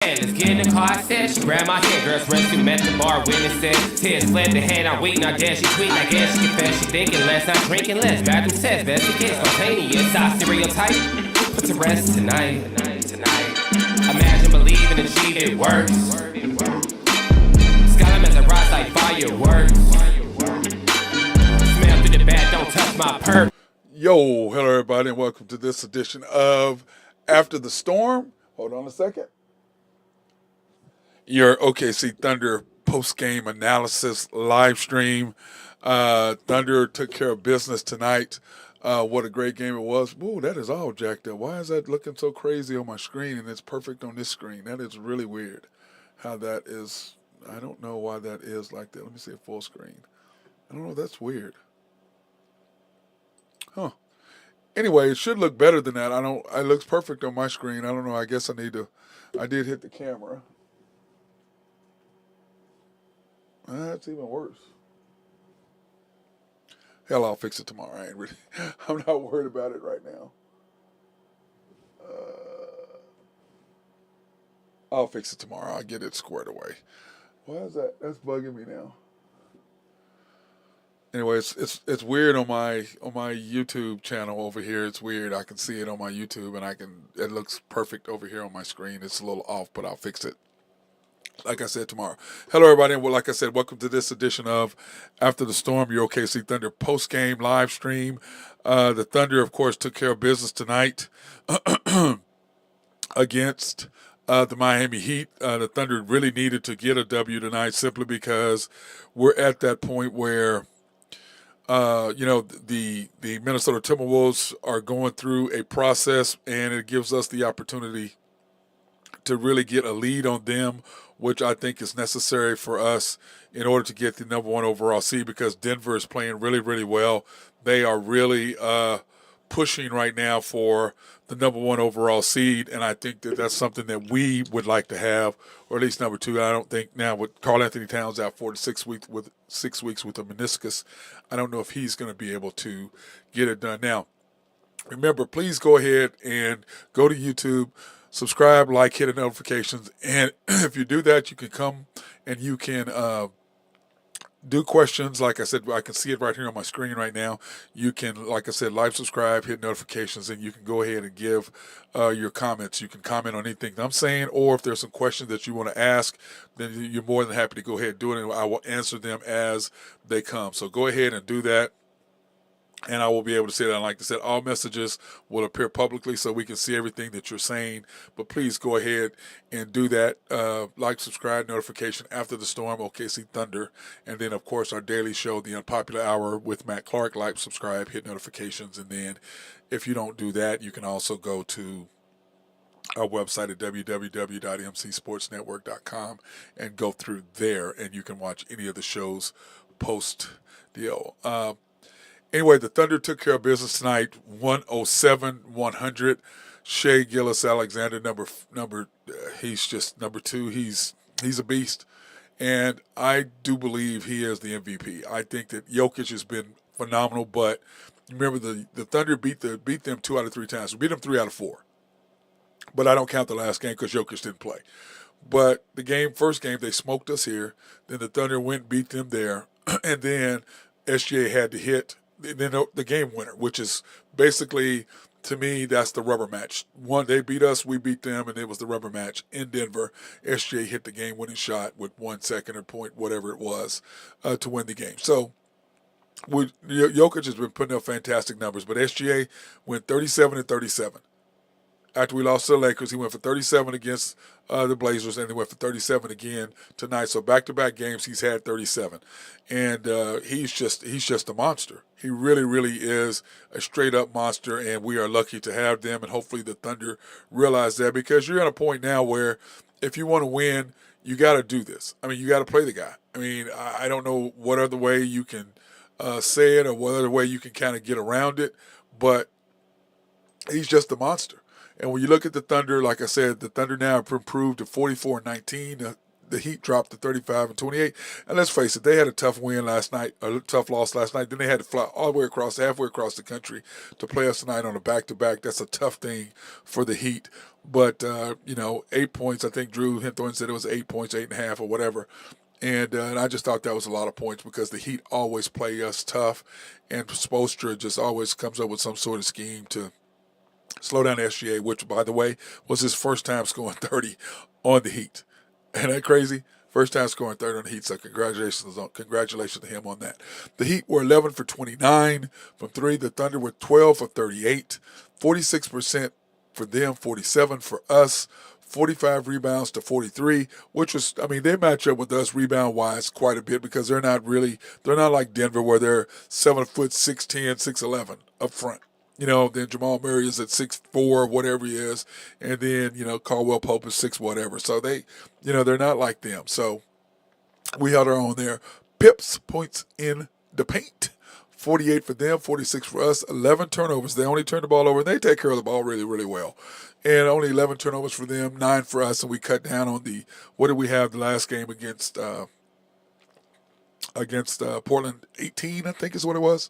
Let's get in the car, I said. She grabbed my hand, girls rescue, met the bar, witnesses. Tears fled the head, I'm waiting, I guess she tweet, I guess she confess, she thinking less, not drinking less. Bathroom says, best it gets, spontaneous, I stereotype. Put to rest tonight. Imagine, believe, and achieve it works. Skyline as a rise like fireworks. Smell through the back, don't touch my perp. Yo, hello everybody, and welcome to this edition of After the Storm. Hold on a second. Your OKC Thunder post-game analysis live stream. Thunder took care of business tonight. What a great game it was. Ooh, that is all jacked up. Why is that looking so crazy on my screen and it's perfect on this screen? That is really weird how that is. I don't know why that is like that. Let me see a full screen. I don't know. That's weird. Huh. Anyway, it should look better than that. It looks perfect on my screen. I don't know. I guess I did hit the camera. That's even worse. Hell, I'll fix it tomorrow. I'm not worried about it right now. I'll fix it tomorrow. I'll get it squared away. Why is that? That's bugging me now. Anyway, it's weird on my YouTube channel over here. It's weird. I can see it on my YouTube, and it looks perfect over here on my screen. It's a little off, but I'll fix it. Like I said, tomorrow. Hello, everybody, and like I said, welcome to this edition of After the Storm, your OKC Thunder post-game live stream. The Thunder, of course, took care of business tonight against the Miami Heat. The Thunder really needed to get a W tonight simply because we're at that point where the Minnesota Timberwolves are going through a process, and it gives us the opportunity to really get a lead on them, which I think is necessary for us in order to get the number one overall seed, because Denver is playing really, really well. They are really pushing right now for the number one overall seed, and I think that that's something that we would like to have, or at least number two. I don't think now with Karl Anthony Towns out 4 to 6 weeks with a meniscus, I don't know if he's going to be able to get it done. Now, remember, please go ahead and go to YouTube, subscribe, like, hit the notifications, and if you do that, you can come and you can do questions. Like I said, I can see it right here on my screen right now. You can, like I said, like, subscribe, hit notifications, and you can go ahead and give your comments. You can comment on anything that I'm saying, or if there's some questions that you want to ask, then you're more than happy to go ahead and do it, and I will answer them as they come. So go ahead and do that. And I will be able to say that. Like I said, all messages will appear publicly so we can see everything that you're saying. But please go ahead and do that. Like, subscribe, notification, After the Storm, OKC Thunder. And then, of course, our daily show, The Unpopular Hour with Matt Clark. Like, subscribe, hit notifications. And then if you don't do that, you can also go to our website at www.mcsportsnetwork.com and go through there. And you can watch any of the shows post-deal. Anyway, the Thunder took care of business tonight, 107-100. Shai Gilgeous-Alexander, he's just number two. He's a beast, and I do believe he is the MVP. I think that Jokic has been phenomenal, but remember the Thunder beat them 2 out of 3 times. We beat them 3 out of 4, but I don't count the last game because Jokic didn't play. But first game, they smoked us here. Then the Thunder went and beat them there, and then SGA had to hit the game winner, which is basically, to me, that's the rubber match. They beat us, we beat them, and it was the rubber match in Denver. SGA hit the game-winning shot with 1 second or point, whatever it was, to win the game. So Jokic has been putting up fantastic numbers, but SGA went 37-37. After we lost to the Lakers, he went for 37 against the Blazers, and he went for 37 again tonight. So back-to-back games, he's had 37, and he's just a monster. He really, really is a straight-up monster, and we are lucky to have them. And hopefully, the Thunder realize that, because you're at a point now where if you want to win, you got to do this. I mean, you got to play the guy. I mean, I don't know what other way you can say it, or what other way you can kind of get around it, but he's just a monster. And when you look at the Thunder, like I said, the Thunder now have improved to 44-19. the Heat dropped to 35-28. And let's face it, they had a tough tough loss last night. Then they had to fly all the way halfway across the country to play us tonight on a back-to-back. That's a tough thing for the Heat. But, 8 points, I think Drew Hinthorn said it was 8 points, 8.5 or whatever. And I just thought that was a lot of points because the Heat always play us tough, and Spoelstra just always comes up with some sort of scheme to slow down SGA, which, by the way, was his first time scoring 30 on the Heat. Isn't that crazy? First time scoring 30 on the Heat, so congratulations to him on that. The Heat were 11 for 29 from 3. The Thunder were 12 for 38, 46% for them, 47 for us. 45 rebounds to 43, which was, they match up with us rebound-wise quite a bit because they're not like Denver where they're 7'6", 6'10", 6'11 up front. Then Jamal Murray is at 6'4", whatever he is, and then, Caldwell Pope is 6 whatever. So they, they're not like them. So we held our own there. Pips points in the paint. 48 for them, 46 for us, 11 turnovers. They only turn the ball over. They take care of the ball really, really well. And only 11 turnovers for them, 9 for us, and we cut down on what did we have the last game against Portland? 18, I think is what it was.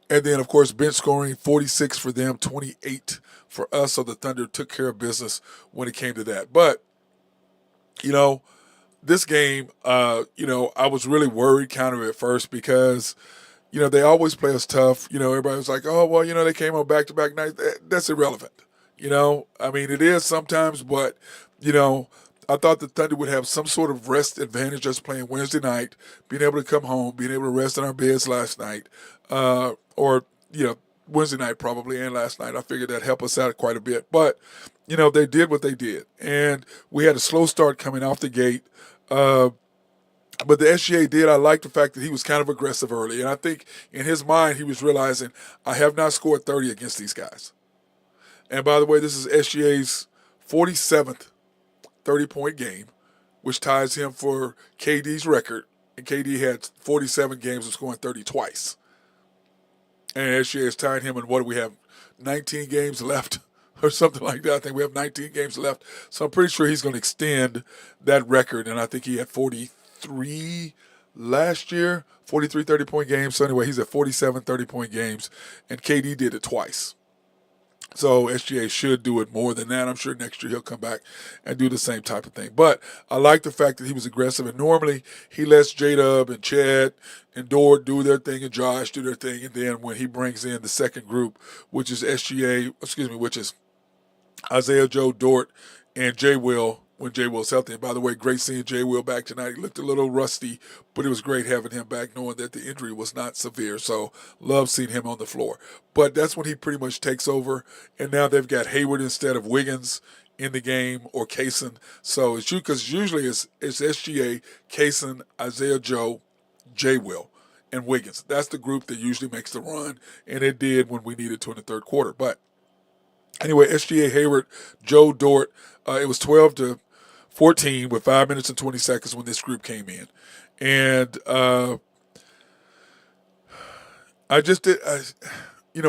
And then, of course, bench scoring, 46 for them, 28 for us. So the Thunder took care of business when it came to that. But, this game, I was really worried kind of at first because – they always play us tough. Everybody was like, oh, well, they came on back-to-back nights. That's irrelevant. It is sometimes, but, I thought the Thunder would have some sort of rest advantage just playing Wednesday night, being able to come home, being able to rest in our beds last night, Wednesday night probably and last night. I figured that'd help us out quite a bit. But, they did what they did. And we had a slow start coming off the gate. But the SGA did. I like the fact that he was kind of aggressive early. And I think in his mind, he was realizing, I have not scored 30 against these guys. And by the way, this is SGA's 47th 30-point game, which ties him for KD's record. And KD had 47 games of scoring 30 twice. And SGA has tied him in, what do we have, 19 games left or something like that. I think we have 19 games left. So I'm pretty sure he's going to extend that record. And I think he had 43 last year, 43 30-point games. So anyway, he's at 47 30-point games, and KD did it twice. So SGA should do it more than that. I'm sure next year he'll come back and do the same type of thing. But I like the fact that he was aggressive, and normally he lets J-Dub and Chad and Dort do their thing and Josh do their thing, and then when he brings in the second group, which is which is Isaiah Joe, Dort, and J. Will, when Jay Will's healthy. And by the way, great seeing Jay Will back tonight. He looked a little rusty, but it was great having him back knowing that the injury was not severe. So love seeing him on the floor. But that's when he pretty much takes over. And now they've got Hayward instead of Wiggins in the game, or Kaysen. So it's because usually it's SGA, Kaysen, Isaiah Joe, Jay Will, and Wiggins. That's the group that usually makes the run, and it did when we needed to in the third quarter. But anyway, SGA, Hayward, Joe, Dort, it was 12-14 with 5 minutes and 20 seconds when this group came in. And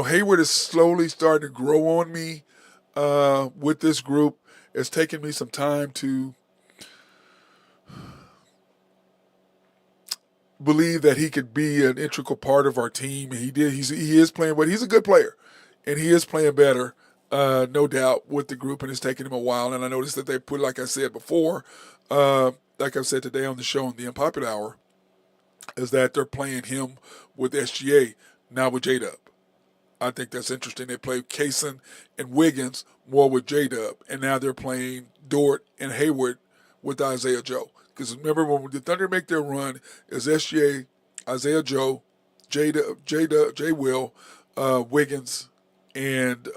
Hayward is slowly starting to grow on me with this group. It's taken me some time to believe that he could be an integral part of our team. And he is playing, but he's a good player, and he is playing better. No doubt with the group, and it's taken him a while. And I noticed that they put, like I said before, like I've said today on the show on the Unpopular Hour, is that they're playing him with SGA, now with J-Dub. I think that's interesting. They play Kaysen and Wiggins more with J-Dub, and now they're playing Dort and Hayward with Isaiah Joe. Because remember, when the Thunder make their run, it's SGA, Isaiah Joe, J-Dub, J. Will, Wiggins, and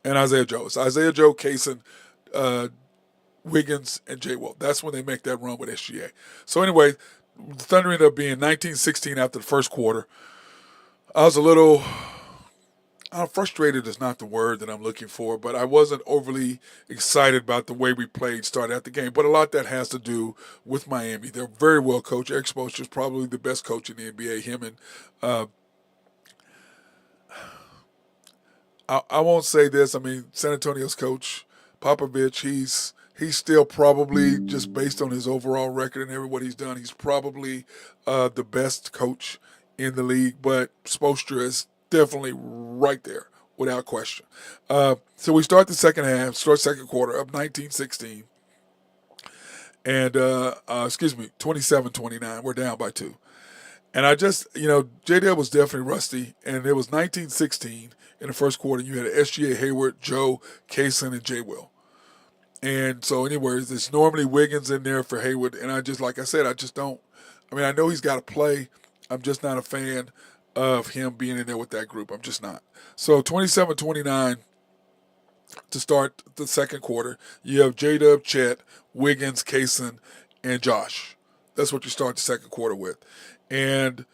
Isaiah Joe. It's Isaiah Joe, Kaysen, Wiggins, and J. Will. That's when they make that run with SGA. So anyway, the Thunder ended up being 19-16 after the first quarter. I was a little frustrated is not the word that I'm looking for, but I wasn't overly excited about the way we played started out the game. But a lot of that has to do with Miami. They're very well coached. Eric Spoelstra is probably the best coach in the NBA. Him and I won't say this. I mean, San Antonio's coach, Popovich, he's still probably, just based on his overall record and what he's done, he's probably the best coach in the league. But Spoelstra is definitely right there without question. So we start the second quarter of 1916. And, excuse me, 27-29. We're down by 2. And I just, J-Dub was definitely rusty. And it was 1916 in the first quarter. You had SGA, Hayward, Joe, Kaysen, and J. Will. And so, anyways, there's normally Wiggins in there for Hayward. And I just, like I said, I just don't. I mean, I know he's got to play. I'm just not a fan of him being in there with that group. I'm just not. So 27-29 to start the second quarter. You have J-Dub, Chet, Wiggins, Kaysen, and Josh. That's what you start the second quarter with. And,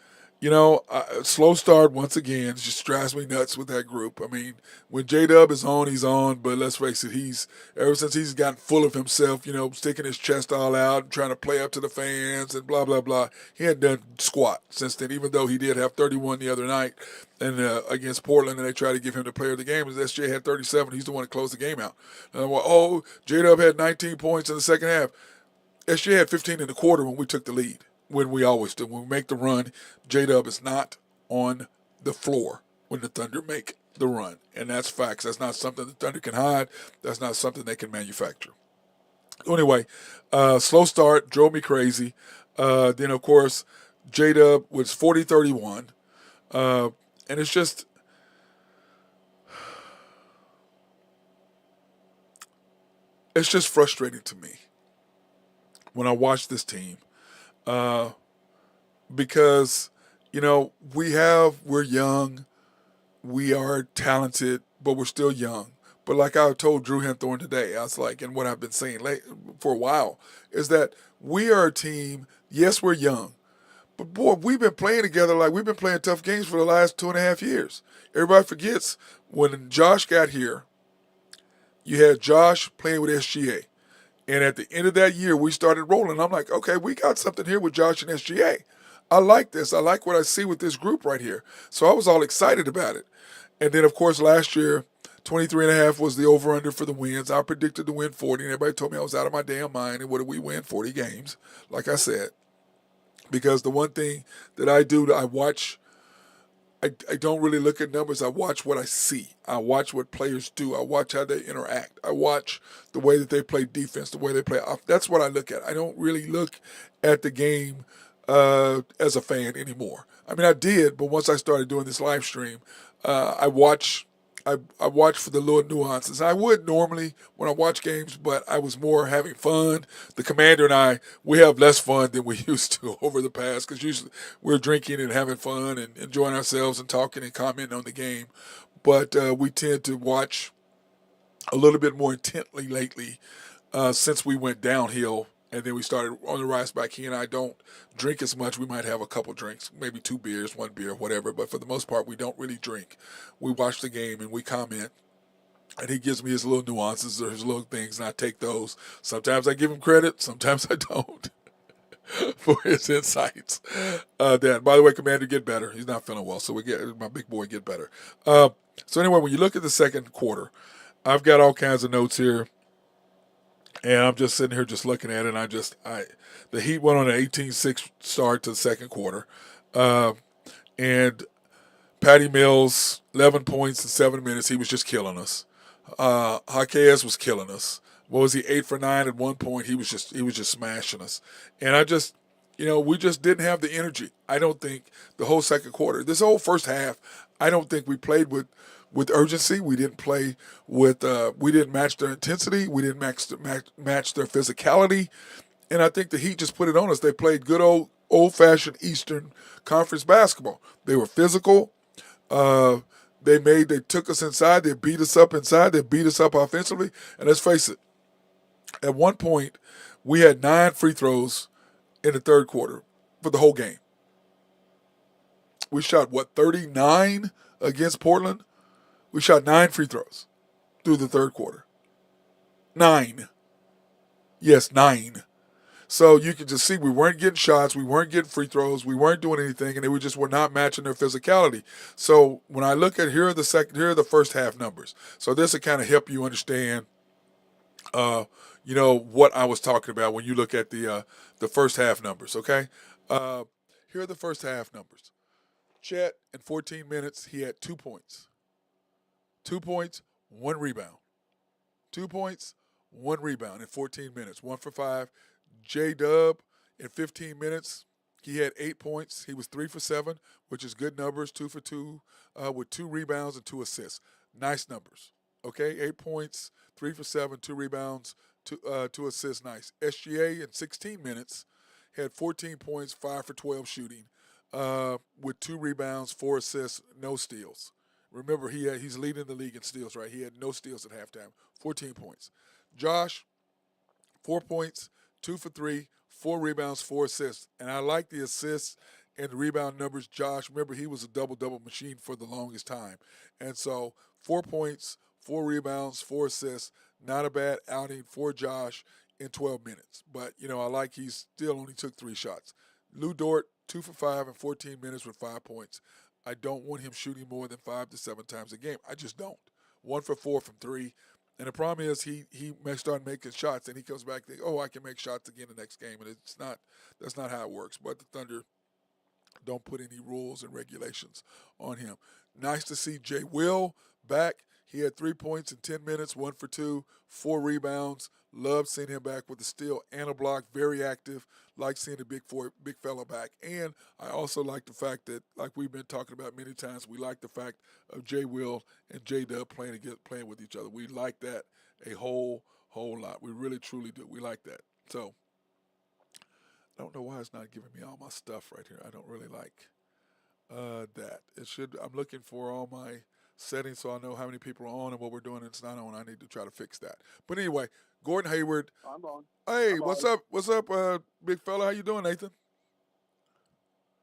slow start once again. It just drives me nuts with that group. I mean, when J-Dub is on, he's on. But let's face it, ever since he's gotten full of himself, sticking his chest all out and trying to play up to the fans and blah, blah, blah, he hadn't done squat since then, even though he did have 31 the other night and against Portland, and they tried to give him the player of the game. As SJ had 37, he's the one that closed the game out. And I'm like, J-Dub had 19 points in the second half. SJ had 15 in the quarter when we took the lead, when we always do. When we make the run, J-Dub is not on the floor when the Thunder make the run. And that's facts. That's not something the Thunder can hide. That's not something they can manufacture. Anyway, slow start, drove me crazy. Then, of course, J-Dub was 40-31. And it's just, frustrating to me when I watch this team, because, we're young, we are talented, but we're still young. But like I told Drew Henthorne today, I was like, and what I've been saying for a while, is that we are a team, yes, we're young, but boy, we've been playing together like we've been playing tough games for the last 2.5 years. Everybody forgets when Josh got here, you had Josh playing with SGA. And at the end of that year, we started rolling. I'm like, okay, we got something here with Josh and SGA. I like this. I like what I see with this group right here. So I was all excited about it. And then, of course, last year, 23.5 was the over-under for the wins. I predicted to win 40, and everybody told me I was out of my damn mind. And what did we win? 40 games, like I said. Because the one thing that I do, I watch. I don't really look at numbers. I watch what I see. I watch what players do. I watch how they interact. I watch the way that they play defense, the way they play off. That's what I look at. I don't really look at the game as a fan anymore. I mean, I did, but once I started doing this live stream, I watch for the little nuances. I would normally when I watch games, but I was more having fun. The commander and I, we have less fun than we used to over the past, because usually we're drinking and having fun and enjoying ourselves and talking and commenting on the game. But we tend to watch a little bit more intently lately since we went downhill. And then we started on the rise back. He and I don't drink as much. We might have a couple drinks, maybe 2 beers, 1 beer, whatever. But for the most part, we don't really drink. We watch the game and we comment. And he gives me his little nuances or his little things, and I take those. Sometimes I give him credit. Sometimes I don't for his insights. By the way, Commander, get better. He's not feeling well, so my big boy get better. So anyway, when you look at the second quarter, I've got all kinds of notes here. And I'm just sitting here just looking at it, and the Heat went on an 18-6 start to the second quarter. And Patty Mills, 11 points in 7 minutes. He was just killing us. Jaquez was killing us. What was he, 8 for 9 at one point? He was just smashing us. And we just didn't have the energy. I don't think the whole second quarter, this whole first half, I don't think we played with urgency. We didn't play with, we didn't match their intensity. We didn't match their physicality. And I think the Heat just put it on us. They played good old-fashioned Eastern Conference basketball. They were physical. They took us inside. They beat us up inside. They beat us up offensively. And let's face it, at one point, we had 9 free throws in the third quarter for the whole game. We shot, 39 against Portland? We shot 9 free throws through the third quarter. 9. Yes, 9. So you can just see we weren't getting shots, we weren't getting free throws, we weren't doing anything, and they were not matching their physicality. So when I look at here are the first half numbers. So this will kind of help you understand You know what I was talking about when you look at the first half numbers. Okay, here are the first half numbers. Chet in 14 minutes he had 2 points, 2 points, 1 rebound, 2 points, 1 rebound in 14 minutes, 1 for 5. J Dub in 15 minutes he had 8 points. He was 3 for 7, which is good numbers. 2 for 2 with 2 rebounds and 2 assists. Nice numbers. Okay, 8 points, 3 for 7, 2 rebounds, two assists. Nice. SGA in 16 minutes had 14 points, 5 for 12 shooting, with 2 rebounds, 4 assists, no steals. Remember, he's leading the league in steals, right? He had no steals at halftime. 14 points. Josh, 4 points, 2 for 3, 4 rebounds, 4 assists. And I like the assists and the rebound numbers. Josh, remember, he was a double-double machine for the longest time. And so 4 points, 4 rebounds, 4 assists. Not a bad outing for Josh in 12 minutes. But, I like he still only took 3 shots. Lou Dort, 2 for 5 in 14 minutes with 5 points. I don't want him shooting more than 5 to 7 times a game. I just don't. 1 for 4 from 3. And the problem is he may start making shots and he comes back and thinks, I can make shots again the next game. And that's not how it works. But the Thunder don't put any rules and regulations on him. Nice to see Jay Will back. He had 3 points in 10 minutes, 1 for 2, 4 rebounds. Love seeing him back with a steal and a block. Very active. Like seeing the big fella back. And I also like the fact that, like we've been talking about many times, we like the fact of Jay Will and J Dub playing with each other. We like that a whole lot. We really truly do. We like that. So I don't know why it's not giving me all my stuff right here. I don't really like that. It should. I'm looking for all my settings so I know how many people are on and what we're doing and it's not on. I need to try to fix that. But anyway, Gordon Hayward. I'm on. Hey, I'm what's on. up? What's up, big fella? How you doing, Nathan?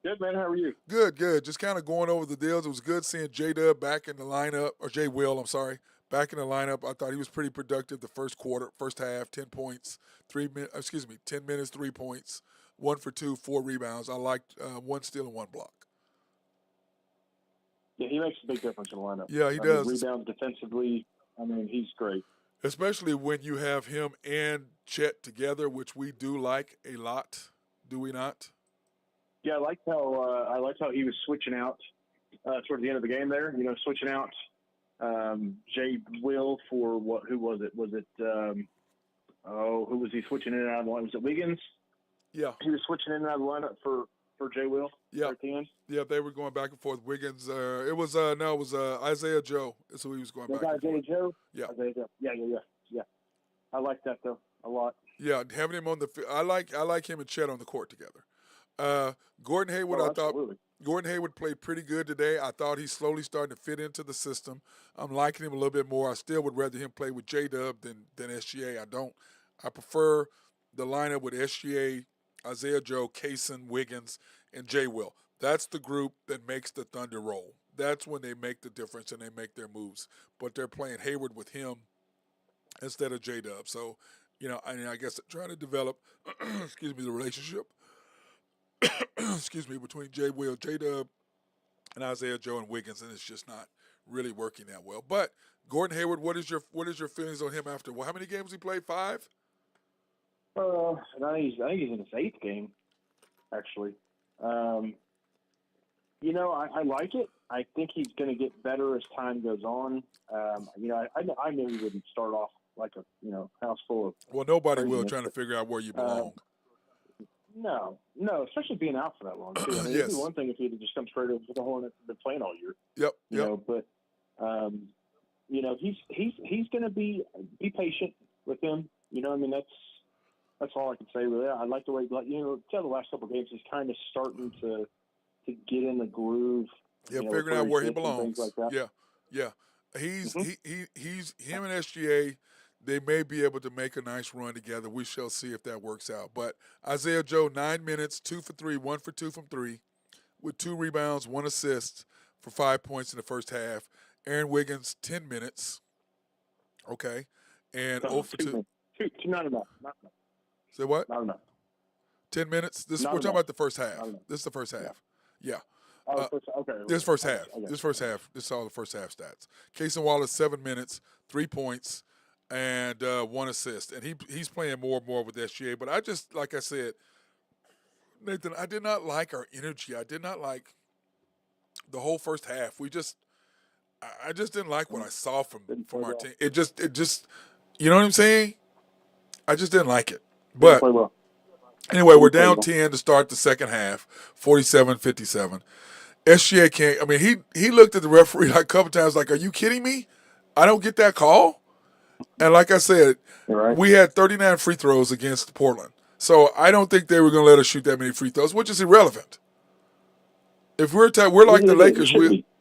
Good, man. How are you? Good. Just kind of going over the deals. It was good seeing J-Dub back in the lineup, or Jay Will, I'm sorry, back in the lineup. I thought he was pretty productive the first half, 10 points, 10 minutes, 3 points, 1 for 2, 4 rebounds. I liked 1 steal and 1 block. Yeah, he makes a big difference in the lineup. Yeah, he does. Rebounds defensively. He's great. Especially when you have him and Chet together, which we do like a lot. Do we not? Yeah, I liked how he was switching out towards the end of the game there. Switching out Jay Will for what? Who was it? Was it who was he switching in and out of the lineup? Was it Wiggins? Yeah. He was switching in and out of the lineup for Jay Will. Yeah. At the end. Yeah, they were going back and forth. Wiggins. It was Isaiah Joe. Is who he was going back and forth. Isaiah Joe. Yeah. Isaiah Joe. Yeah. I like that though a lot. Yeah, having him on the I like him and Chet on the court together. Gordon Hayward, Gordon Hayward played pretty good today. I thought he's slowly starting to fit into the system. I'm liking him a little bit more. I still would rather him play with J-Dub than SGA. I prefer the lineup with SGA, Isaiah Joe, Kaysen, Wiggins, and Jay Will. That's the group that makes the Thunder roll. That's when they make the difference and they make their moves. But they're playing Hayward with him instead of J-Dub. So, I guess they're trying to develop, the relationship, between J-Dub, and Isaiah Joe and Wiggins, and it's just not really working that well. But Gordon Hayward, what is your feelings on him after? Well, how many games he played? 5? I think he's in his 8th game, actually. I like it. I think he's going to get better as time goes on. I knew he wouldn't start off like a house full of. Well, nobody will, trying to figure out where you belong. No, especially being out for that long too. Yes. It'd be one thing if he'd just come straight over to the Hornets and been playing all year. Yep. But he's going to be patient with him. That's all I can say really. I like the way the last couple of games he's kind of starting to get in the groove. Yeah, figuring out where he belongs. Like that. Yeah. He's him and SGA. They may be able to make a nice run together. We shall see if that works out. But Isaiah Joe, 9 minutes, 2 for 3, 1 for 2 from 3, with 2 rebounds, 1 assist for 5 points in the first half. Aaron Wiggins, 10 minutes. Okay. And 0 for 2. Not enough. Say what? Not enough. 10 minutes? We're talking about the first half. This is the first half. Yeah. Okay. This first half. Okay. This first half. This is all the first half stats. Kaysen Wallace, 7 minutes, 3 points, and 1 assist. And he's playing more and more with SGA. But I just, like I said, Nathan, I did not like our energy. I did not like the whole first half. I just didn't like what I saw from our team. It just, you know what I'm saying? I just didn't like it. Didn't But play well. anyway, we're Didn't play down well. 10 to start the second half, 47-57. SGA can't. I mean, he looked at the referee like a couple times, like, "Are you kidding me? I don't get that call." And like I said, All right. we had 39 free throws against Portland, so I don't think they were going to let us shoot that many free throws, which is irrelevant. If we're like the Lakers,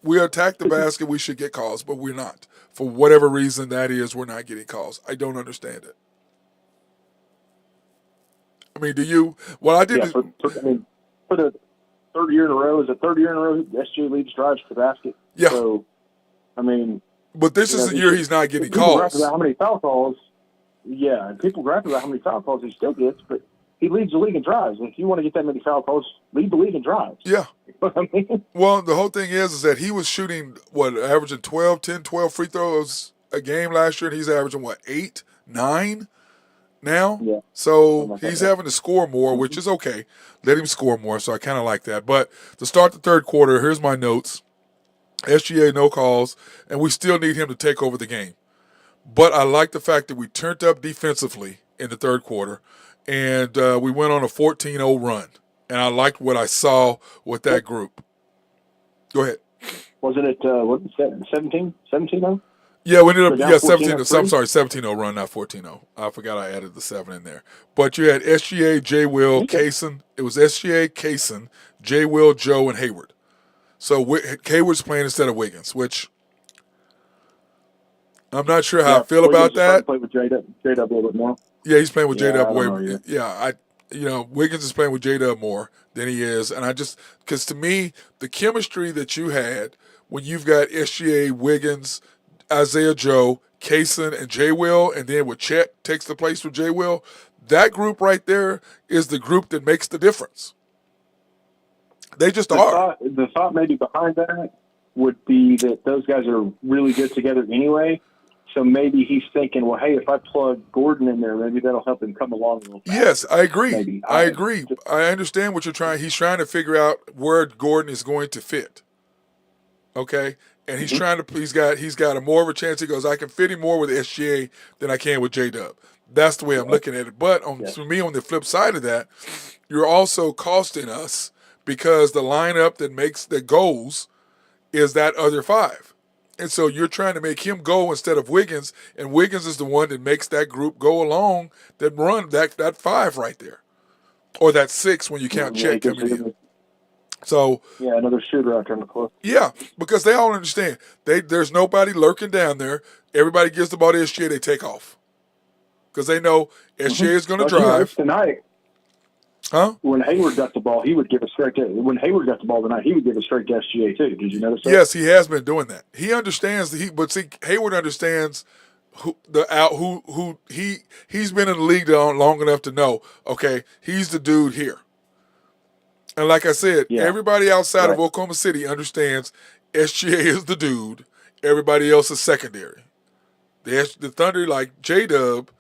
we attack the basket, we should get calls, but we're not. For whatever reason that is, we're not getting calls. I don't understand it. I mean, do you? Well, I did. Yeah, for the third year in a row, SGA leads drives to the basket. Yeah. So, I mean. But this is the year he's not getting calls. People gripe about how many foul calls. Yeah, and people gripe about how many foul calls he still gets, but he leads the league in drives. And if you want to get that many foul calls, lead the league in drives. Yeah. You know what I mean? Well, the whole thing is that he was shooting, averaging 12 free throws a game last year, and he's averaging, 8, 9 now? Yeah. So he's having to score more, which is okay. Let him score more, so I kind of like that. But to start the third quarter, here's my notes. SGA, no calls, and we still need him to take over the game. But I like the fact that we turned up defensively in the third quarter, and we went on a 14-0 run. And I liked what I saw with that group. Go ahead. Wasn't it 17? 17-0? Yeah, we ended up, 17-0. I'm sorry, 17-0 run, not 14-0. I forgot I added the 7 in there. But you had SGA, J. Will, Kaysen. It was SGA, Kaysen, J. Will, Joe, and Hayward. So Hayward's playing instead of Wiggins, which I'm not sure how I feel about that. Play with J-Dub a little bit more. Yeah, he's playing with J-Dub way. Wiggins is playing with J-Dub more than he is. And because to me, the chemistry that you had when you've got SGA, Wiggins, Isaiah Joe, Kaysen, and J. Will, and then with Chet takes the place with J. Will, that group right there is the group that makes the difference. They just are. The thought maybe behind that would be that those guys are really good together anyway. So maybe he's thinking, well, hey, if I plug Gordon in there, maybe that'll help him come along a little faster. Yes, I agree. I agree. I understand what you're trying. He's trying to figure out where Gordon is going to fit. Okay, and he's trying to. He's got a more of a chance. He goes, I can fit him more with SGA than I can with J-Dub. That's the way I'm looking at it. But for me, on the flip side of that, you're also costing us because the lineup that goes is that other 5. And so you're trying to make him go instead of Wiggins, and Wiggins is the one that makes that group go along, that run that 5 right there. Or that 6 when you count Chet coming in. So another shooter out there in the court. Yeah, because they all understand. There's nobody lurking down there. Everybody gets the ball to SGA, they take off. Because they know SGA is going to drive. Tonight. Huh? When Hayward got the ball, he would give a straight to. When Hayward got the ball tonight, he would give a straight to SGA too. Did you notice that? Yes, he has been doing that. He understands Hayward understands he's been in the league long enough to know. Okay, he's the dude here. And like I said, everybody outside of Oklahoma City understands SGA is the dude. Everybody else is secondary. The Thunder, like J-Dub,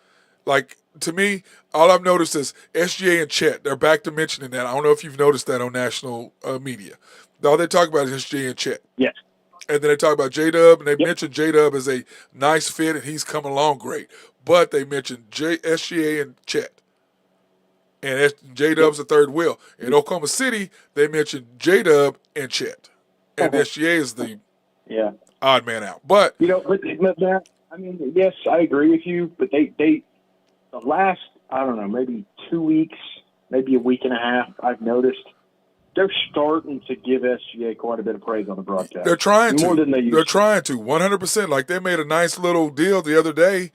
like. To me, all I've noticed is SGA and Chet. They're back to mentioning that. I don't know if you've noticed that on national media. All they talk about is SGA and Chet. Yes. And then they talk about J-Dub, and they mention J-Dub as a nice fit, and he's coming along great. But they mention SGA and Chet. And J-Dub's the third wheel. In Oklahoma City, they mention J-Dub and Chet. And SGA is the odd man out. But Matt, I mean, yes, I agree with you, but they the last, I don't know, maybe 2 weeks, maybe a week and a half, I've noticed they're starting to give SGA quite a bit of praise on the broadcast. They're trying to. More than they used They're trying to, 100%. Like they made a nice little deal the other day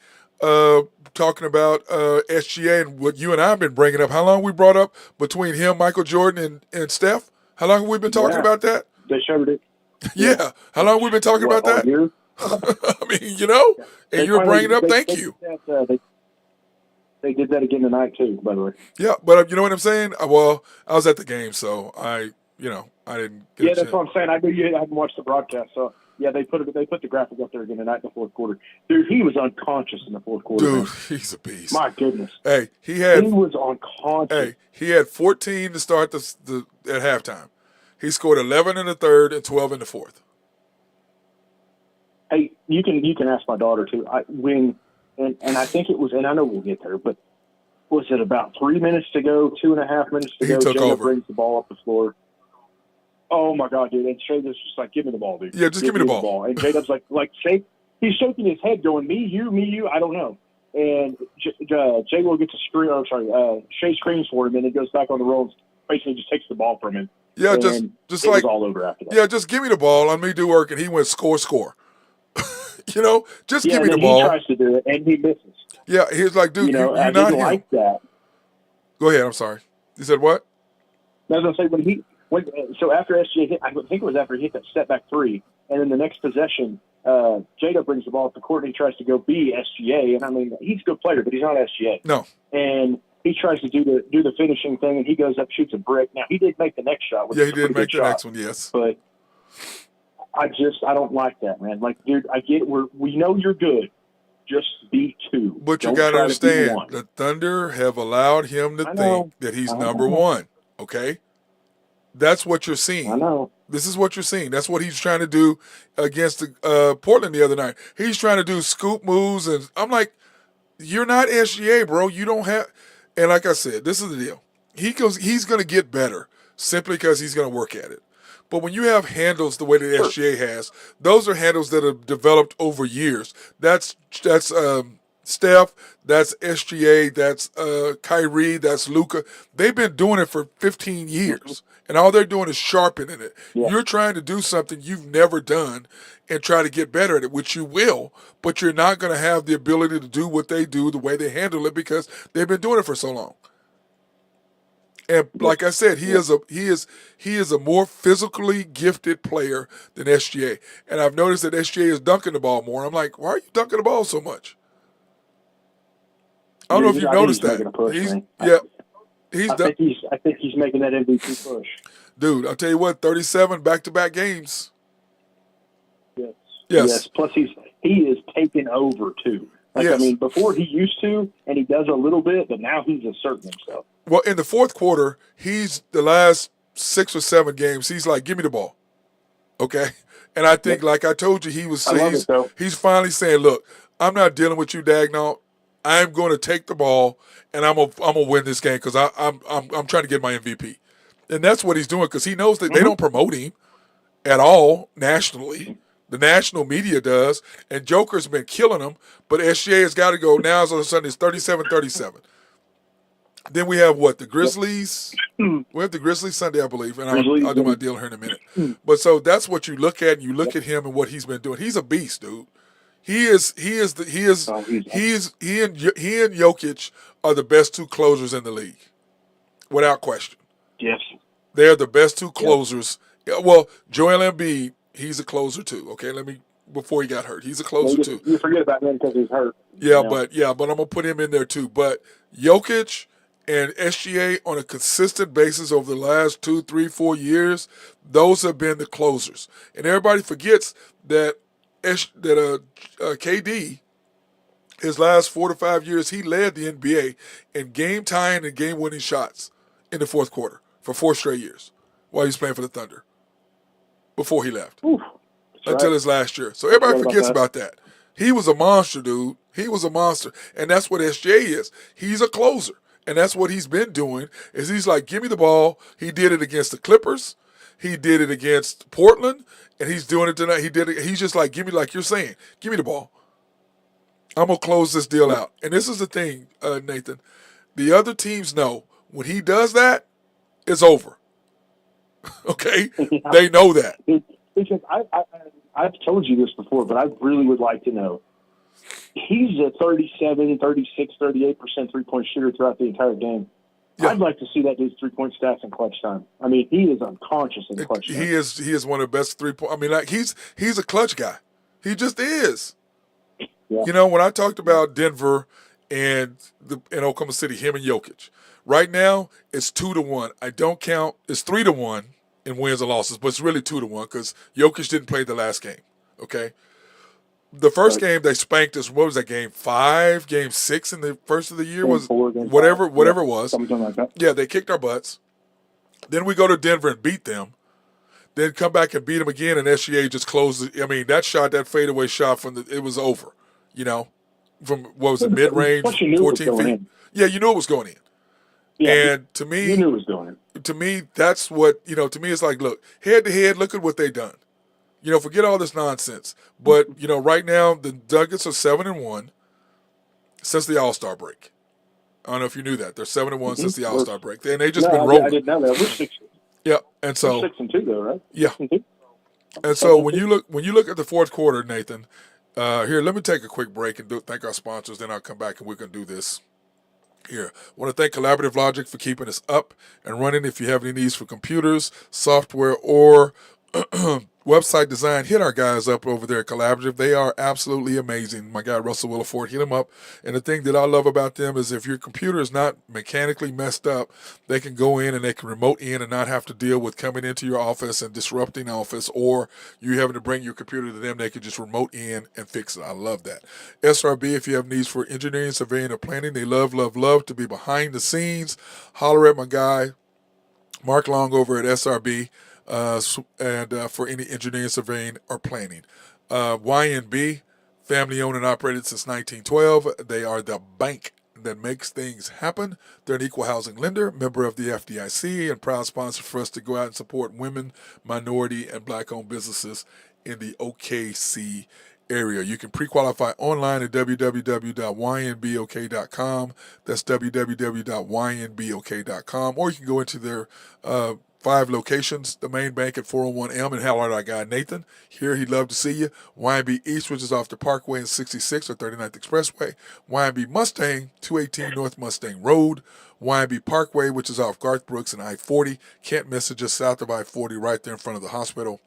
talking about SGA and what you and I have been bringing up. How long we brought up between him, Michael Jordan, and Steph? How long have we been talking about that? They showed it. Yeah. How long have we been talking about that? I mean, and you're bringing it up. Thank you. They did that again tonight too, by the way. Yeah, but you know what I'm saying? Well, I was at the game, so I didn't get a that's what I'm saying. I knew you hadn't watched the broadcast, so Yeah, they put the graphic up there again tonight in the fourth quarter. Dude, he was unconscious in the fourth quarter. Dude, man. he's a beast. My goodness. Hey, he was unconscious. Hey, he had 14 to start the at halftime. He scored 11 in the third and 12 in the fourth. Hey, you can ask my daughter too. I think it was, and I know we'll get there, but was it about 3 minutes to go, 2.5 minutes to go? Jada brings the ball up the floor. Oh my God, dude! And Jacob's just like, "Give me the ball, dude." Yeah, just give me the ball. And Jacob's he's shaking his head, going, "Me, you, I don't know." And Jago gets a screen. Oh, sorry, Shea screens for him, and it goes back on the rolls. Basically, just takes the ball from him. Yeah, and just it like was all over after that. Yeah, just give me the ball. Let me do work, and he went score. Just give me the ball. He tries to do it, and he misses. Yeah, he's like, dude, you're I not didn't him. like that. Go ahead. I'm sorry. You said what? I was going to say so after SGA hit, I think it was after he hit that step back three, and then the next possession, Jada brings the ball up the court and he tries to go be SGA, and I mean he's a good player, but he's not SGA. No. And he tries to do the finishing thing, and he goes up, shoots a brick. Now he did make the next shot. Yeah, he did make the next one. Yes. But I don't like that, man. Like, dude, I get we know you're good. Just be two. But you got to understand, the Thunder have allowed him to think that he's number one. Okay. That's what you're seeing. I know. This is what you're seeing. That's what he's trying to do against Portland the other night. He's trying to do scoop moves, and I'm like, you're not SGA, bro. You don't have. And like I said, this is the deal. He's going to get better simply because he's going to work at it. But when you have handles the way that SGA has, those are handles that have developed over years. That's Steph, that's SGA, that's Kyrie, that's Luka. They've been doing it for 15 years, and all they're doing is sharpening it. Yeah. You're trying to do something you've never done and try to get better at it, which you will, but you're not going to have the ability to do what they do the way they handle it because they've been doing it for so long. And like I said, he is a more physically gifted player than SGA. And I've noticed that SGA is dunking the ball more. I'm like, why are you dunking the ball so much? I don't know if you've noticed that. I think he's making that MVP push. Dude, I'll tell you what, 37 back-to-back games. Yes. Plus he is taking over too. I mean, before he used to, and he does a little bit, but now he's asserting himself. Well, in the fourth quarter, the last 6 or 7 games, he's like, give me the ball. Okay? And I think, like I told you, he's finally saying, look, I'm not dealing with you, Dagnall. I'm going to take the ball, and I'm gonna win this game because I'm trying to get my MVP. And that's what he's doing because he knows that they don't promote him at all nationally. The national media does, and Joker's been killing him, but SGA has got to go. Now, all of a sudden, it's 37-37. Then we have the Grizzlies? We have the Grizzlies Sunday, I believe, and I'll do my deal here in a minute. But so that's what you look at, and you look at him and what he's been doing. He's a beast, dude. He and Jokic are the best 2 closers in the league, without question. Yes, they're the best 2 closers. Yep. Well, Joel Embiid, he's a closer too. Okay, before he got hurt, he's a closer too. You forget about him because he's hurt. Yeah, but I'm gonna put him in there too. But Jokic and SGA on a consistent basis over the last 2, 3, 4 years, those have been the closers. And everybody forgets that KD, his last 4 to 5 years, he led the NBA in game tying and game winning shots in the fourth quarter for 4 straight years while he was playing for the Thunder. Before he left. Until his last year. So everybody forgets about that. He was a monster, dude. He was a monster. And that's what SJ is. He's a closer. And that's what he's been doing, is he's like, give me the ball. He did it against the Clippers. He did it against Portland. And he's doing it tonight. He's just like, give me, like you're saying, give me the ball. I'm going to close this deal out. And this is the thing, Nathan. The other teams know when he does that, it's over. Okay? They know that. Because I've told you this before, but I really would like to know. He's a 37, 36, 38% three-point shooter throughout the entire game. Yeah. I'd like to see that dude's three-point stats in clutch time. I mean, he is unconscious in clutch time. He is one of the best three-point. I mean, like he's a clutch guy. He just is. Yeah. You know, when I talked about Denver and Oklahoma City, him and Jokic, right now it's 2-1. I don't count. It's 3-1 in wins and losses, but it's really 2-1 because Jokic didn't play the last game. Okay. The first game they spanked us. What was that, game 5, game 6 in the first of the year? Game Was 4, game whatever 5. it was. Something like that. Yeah, they kicked our butts. Then we go to Denver and beat them. Then come back and beat them again, and SGA just closed it. I mean, that fadeaway shot it was over. From what was it, mid range, Plus you knew it was 14 going feet. in. Yeah, you knew it was going in. Yeah, And to me, you knew it was going in. to me, that's what, to me, it's like, look, head to head, look at what they done. Forget all this nonsense. But, right now, the Nuggets are 7-1 since the All-Star break. I don't know if you knew that. They're 7-1 since the All-Star break. And they just been rolling. I didn't know that. We're 6. Yeah. And so We're 6-2 though, right? Yeah. 6-2. And so when you look at the fourth quarter, Nathan, here, let me take a quick break and thank our sponsors, then I'll come back and we're gonna do this. Here, I want to thank Collaborative Logic for keeping us up and running. If you have any needs for computers, software, or website design, hit our guys up over there at Collaborative. They are absolutely amazing. My guy Russell Williford, hit them up. And the thing that I love about them is if your computer is not mechanically messed up, they can go in and they can remote in and not have to deal with coming into your office and disrupting office, or you having to bring your computer to them. They can just remote in and fix it. I love that. SRB, if you have needs for engineering, surveying, or planning, they love to be behind the scenes. Holler at my guy Mark Long over at SRB. And for any engineering, surveying, or planning. YNB, family owned and operated since 1912. They are the bank that makes things happen. They're an equal housing lender, member of the FDIC, and proud sponsor for us to go out and support women, minority, and black-owned businesses in the OKC area. You can pre-qualify online at www.ynbok.com. That's www.ynbok.com. Or you can go into their 5 locations, the main bank at 401 Elm, and hello to our guy Nathan. Here, he'd love to see you. YNB East, which is off the Parkway and 66 or 39th Expressway. YNB Mustang, 218 North Mustang Road. YNB Parkway, which is off Garth Brooks and I-40. Can't miss it, just south of I-40, right there in front of the hospital.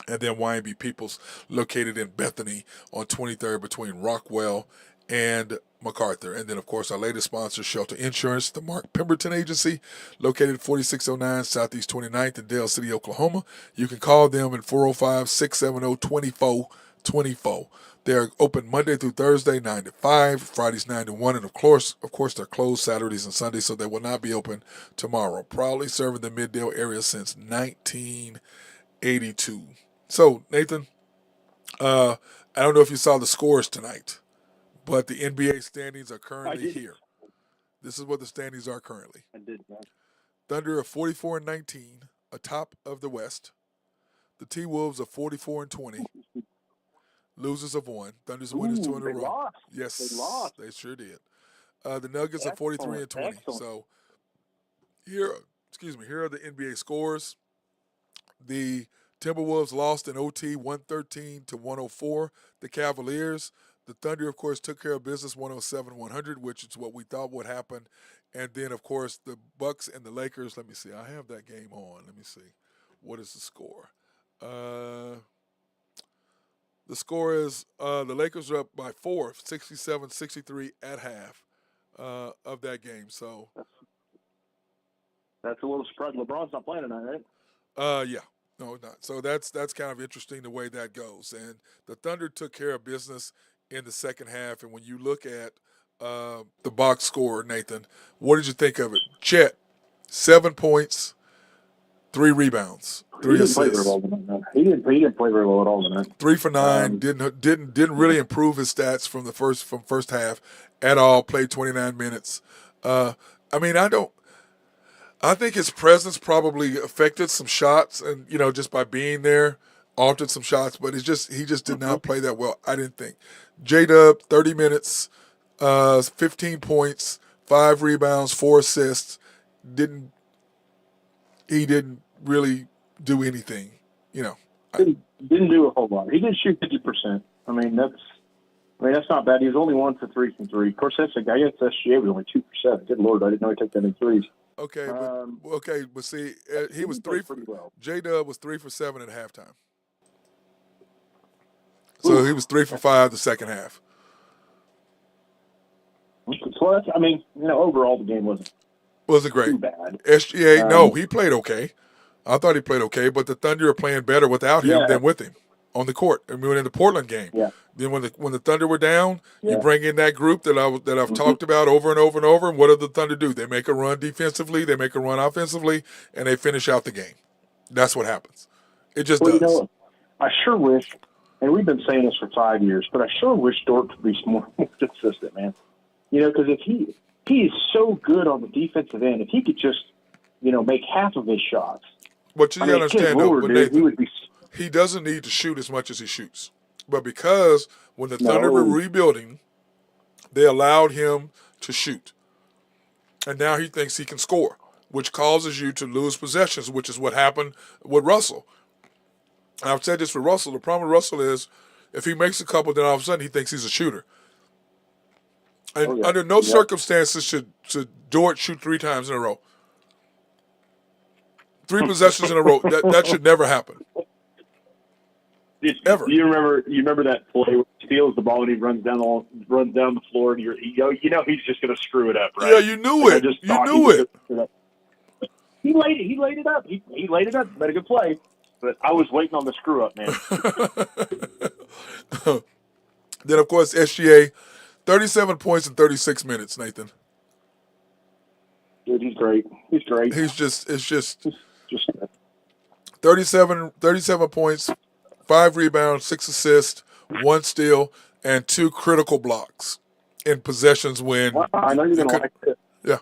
And then YNB Peoples, located in Bethany on 23rd between Rockwell and MacArthur. And then, of course, our latest sponsor, Shelter Insurance, the Mark Pemberton Agency, located at 4609 Southeast 29th in Dale City, Oklahoma. You can call them at 405-670-2424. They're open Monday through Thursday, 9 to 5, Fridays 9 to 1, and of course, they're closed Saturdays and Sundays, so they will not be open tomorrow. Proudly serving the Middale area since 1982. So, Nathan, I don't know if you saw the scores tonight, but the NBA standings are currently here. This is what the standings are currently. I did that. Thunder are 44-19, atop of the West. The T-Wolves are 44-20. Losers of 1. Thunder's winners 2 in a row. Lost. Yes, They lost. they sure did. The Nuggets are 43-20. Excellent. So here are the NBA scores. The Timberwolves lost in OT 113-104. The Cavaliers, the Thunder, of course, took care of business 107-100, which is what we thought would happen. And then, of course, the Bucks and the Lakers. Let me see. I have that game on. Let me see. What is the score? The score is the Lakers are up by 4, 67-63 at half of that game. So that's a little surprise. LeBron's not playing tonight, right? Yeah. No, not. So that's kind of interesting the way that goes. And the Thunder took care of business in the second half. And when you look at the box score, Nathan, what did you think of it? Chet, 7 points, 3 rebounds, 3 assists. He didn't play very well at all tonight. 3 for 9. Didn't really improve his stats from first half at all. Played 29 minutes. I think his presence probably affected some shots, and just by being there, altered some shots. But he just did not play that well. I didn't think. J-Dub, 30 minutes, 15 points, 5 rebounds, 4 assists. He didn't really do anything. Didn't do a whole lot. He did shoot 50%. That's not bad. He was only 1 for 3 from 3. Of course, that's a guy against SGA was only 2 for 7. Good Lord, I didn't know he took that in threes. Okay, but see, he was 3 for well. J-Dub was 3 for 7 at halftime. So he was 3 for 5 the second half. So overall the game wasn't great. too bad. SGA, no, he played okay. I thought he played okay, but the Thunder are playing better without him than with him. on the court. I mean, in the Portland game. Yeah. Then when the Thunder were down, you Yeah. bring in that group that I've talked about over and over and over. And what do the Thunder do? They make a run defensively, they make a run offensively, and they finish out the game. That's what happens. It just Well, does. you know, I sure wish, and we've been saying this for 5 years, but I sure wish Dort could be more consistent, man. You know, because if he is so good on the defensive end, if he could just, you know, make half of his shots. But you got to understand, though, but Nathan, he would be. He doesn't need to shoot as much as he shoots. But because when the Thunder were rebuilding, they allowed him to shoot. And now he thinks he can score, which causes you to lose possessions, which is what happened with Russell. And I've said this with Russell. The problem with Russell is if he makes a couple, then all of a sudden he thinks he's a shooter. And under no circumstances should Dort shoot 3 times in a row. 3 possessions in a row. That should never happen. Ever. You remember that play where he steals the ball and he runs down the floor and you know he's just going to screw it up, right? Yeah, you knew it. You knew it. He laid it up. He laid it up. Made a good play. But I was waiting on the screw up, man. Then of course SGA, 37 points in 36 minutes, Nathan. Dude, he's great. It's just 37 points, 5 rebounds, 6 assists, 1 steal, and 2 critical blocks in possessions when. Well, I know you're going to like it. Yeah.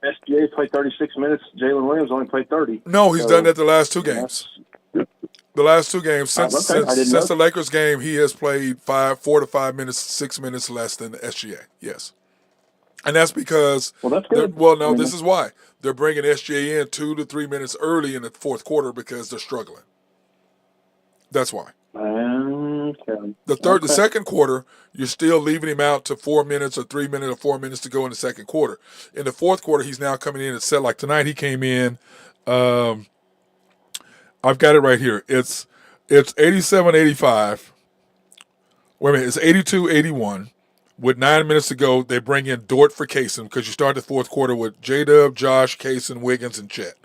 SGA played 36 minutes. Jalen Williams only played 30. No, he's done that the last 2 games. The last 2 games since the Lakers game, he has played 4 to 5 minutes, 6 minutes less than SGA. Yes. And that's because, that's good. This is why. They're bringing SGA in 2 to 3 minutes early in the fourth quarter because they're struggling. That's why. Okay. The second quarter, you're still leaving him out to 4 minutes or 3 minutes or 4 minutes to go in the second quarter. In the fourth quarter, he's now coming in and set like tonight. He came in. I've got it right here. It's 87-85. Wait a minute. It's 82-81. With 9 minutes to go, they bring in Dort for Kaysen because you start the fourth quarter with J-Dub, Josh, Kaysen, Wiggins, and Chet.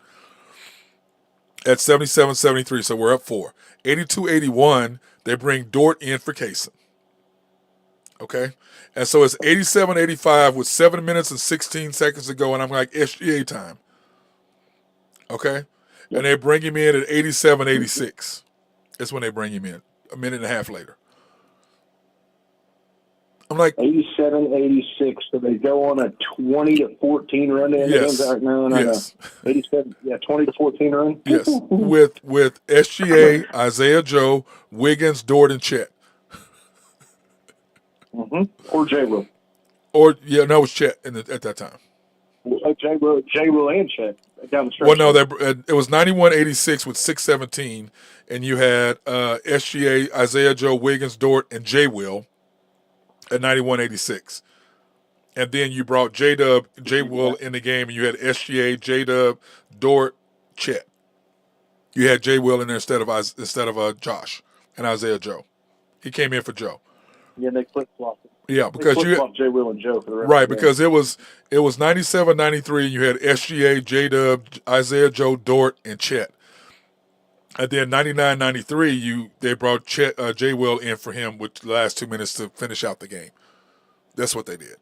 At 77-73, so we're up 4. 82-81, they bring Dort in for Kaysen. Okay? And so it's 87-85 with 7 minutes and 16 seconds to go, and I'm like, SGA time. Okay? And they bring him in at 87-86. That's when they bring him in, a minute and a half later. I'm like 87-86. So they go on a 20-14 run to end the game. No. 87, 20-14 run. Yes, with SGA, Isaiah Joe, Wiggins, Dort, and Chet. Or J. Will. It was Chet at that time. J. Will and Chet down the stretch. Well, no, it was 91-86 with 6:17, and you had SGA, Isaiah Joe, Wiggins, Dort, and J. Will. At 91-86. And then you brought J-Dub, J-Will in the game, and you had SGA, J-Dub, Dort, Chet. You had J-Will in there instead of Josh and Isaiah Joe. He came in for Joe. Yeah, they flip-flopped. Yeah, because you had J-Will and Joe for the rest right, of the because it was 97-93, and you had SGA, J-Dub, Isaiah Joe, Dort, and Chet. And then 99-93, they brought J-Will in for him with the last 2 minutes to finish out the game. That's what they did.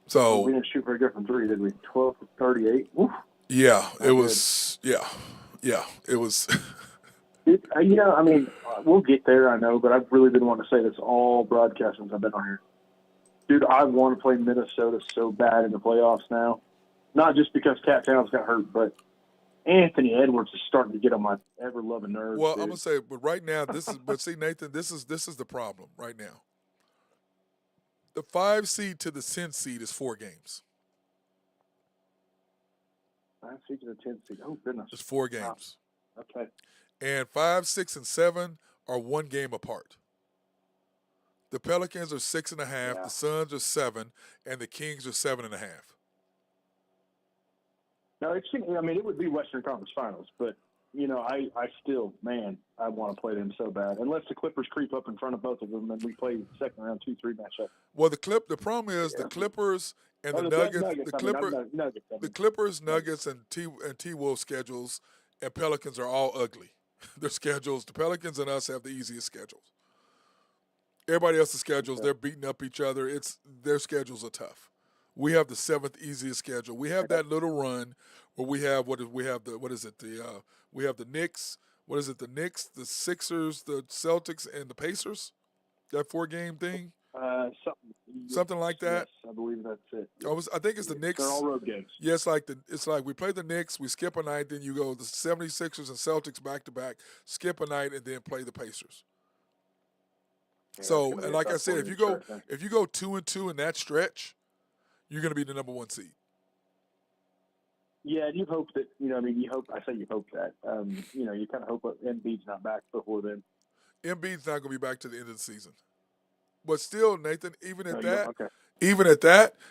So we didn't shoot very good from 3, did we? 12 for 38. Woof. Yeah, it was. Yeah, it was. I mean, we'll get there, I know, but I've really been wanting to say this all broadcast since I've been on here. Dude, I want to play Minnesota so bad in the playoffs now. Not just because Cat Towns got hurt, but Anthony Edwards is starting to get on my ever-loving nerves. Well, dude. I'm gonna say, but right now, Nathan, this is the problem right now. The 5 seed to the 10 seed is 4 games. 5 seed to the 10 seed. Oh goodness, it's 4 games. Wow. Okay. And 5, 6, and 7 are 1 game apart. The Pelicans are 6.5, the Suns are 7, and the Kings are 7.5. No, it would be Western Conference Finals, but, I still, I want to play them so bad. Unless the Clippers creep up in front of both of them and we play second round 2-3 matchup. Well, the problem is the Clippers and the Nuggets, the Clippers, Nuggets, and T-Wolf schedules and Pelicans are all ugly. Their schedules, the Pelicans and us have the easiest schedules. Everybody else's schedules, they're beating up each other. Their schedules are tough. We have the seventh easiest schedule. We have that little run where we have we have we have the Knicks. What is it? The Knicks, the Sixers, the Celtics, and the Pacers. That 4-game thing, something like that. Yes, I believe that's it. I think it's the Knicks. They're all road games. Yes, it's like we play the Knicks, we skip a night, then you go the 76ers and Celtics back to back, skip a night, and then play the Pacers. Yeah, So, and like I said, if you go stretch, 2-2 in that stretch, you're going to be the number 1 seed. yeah, and you hope that you hope. I say you hope that. You kind of hope that Embiid's not back before then. Embiid's not going to be back to the end of the season, but still, Nathan, even at Okay.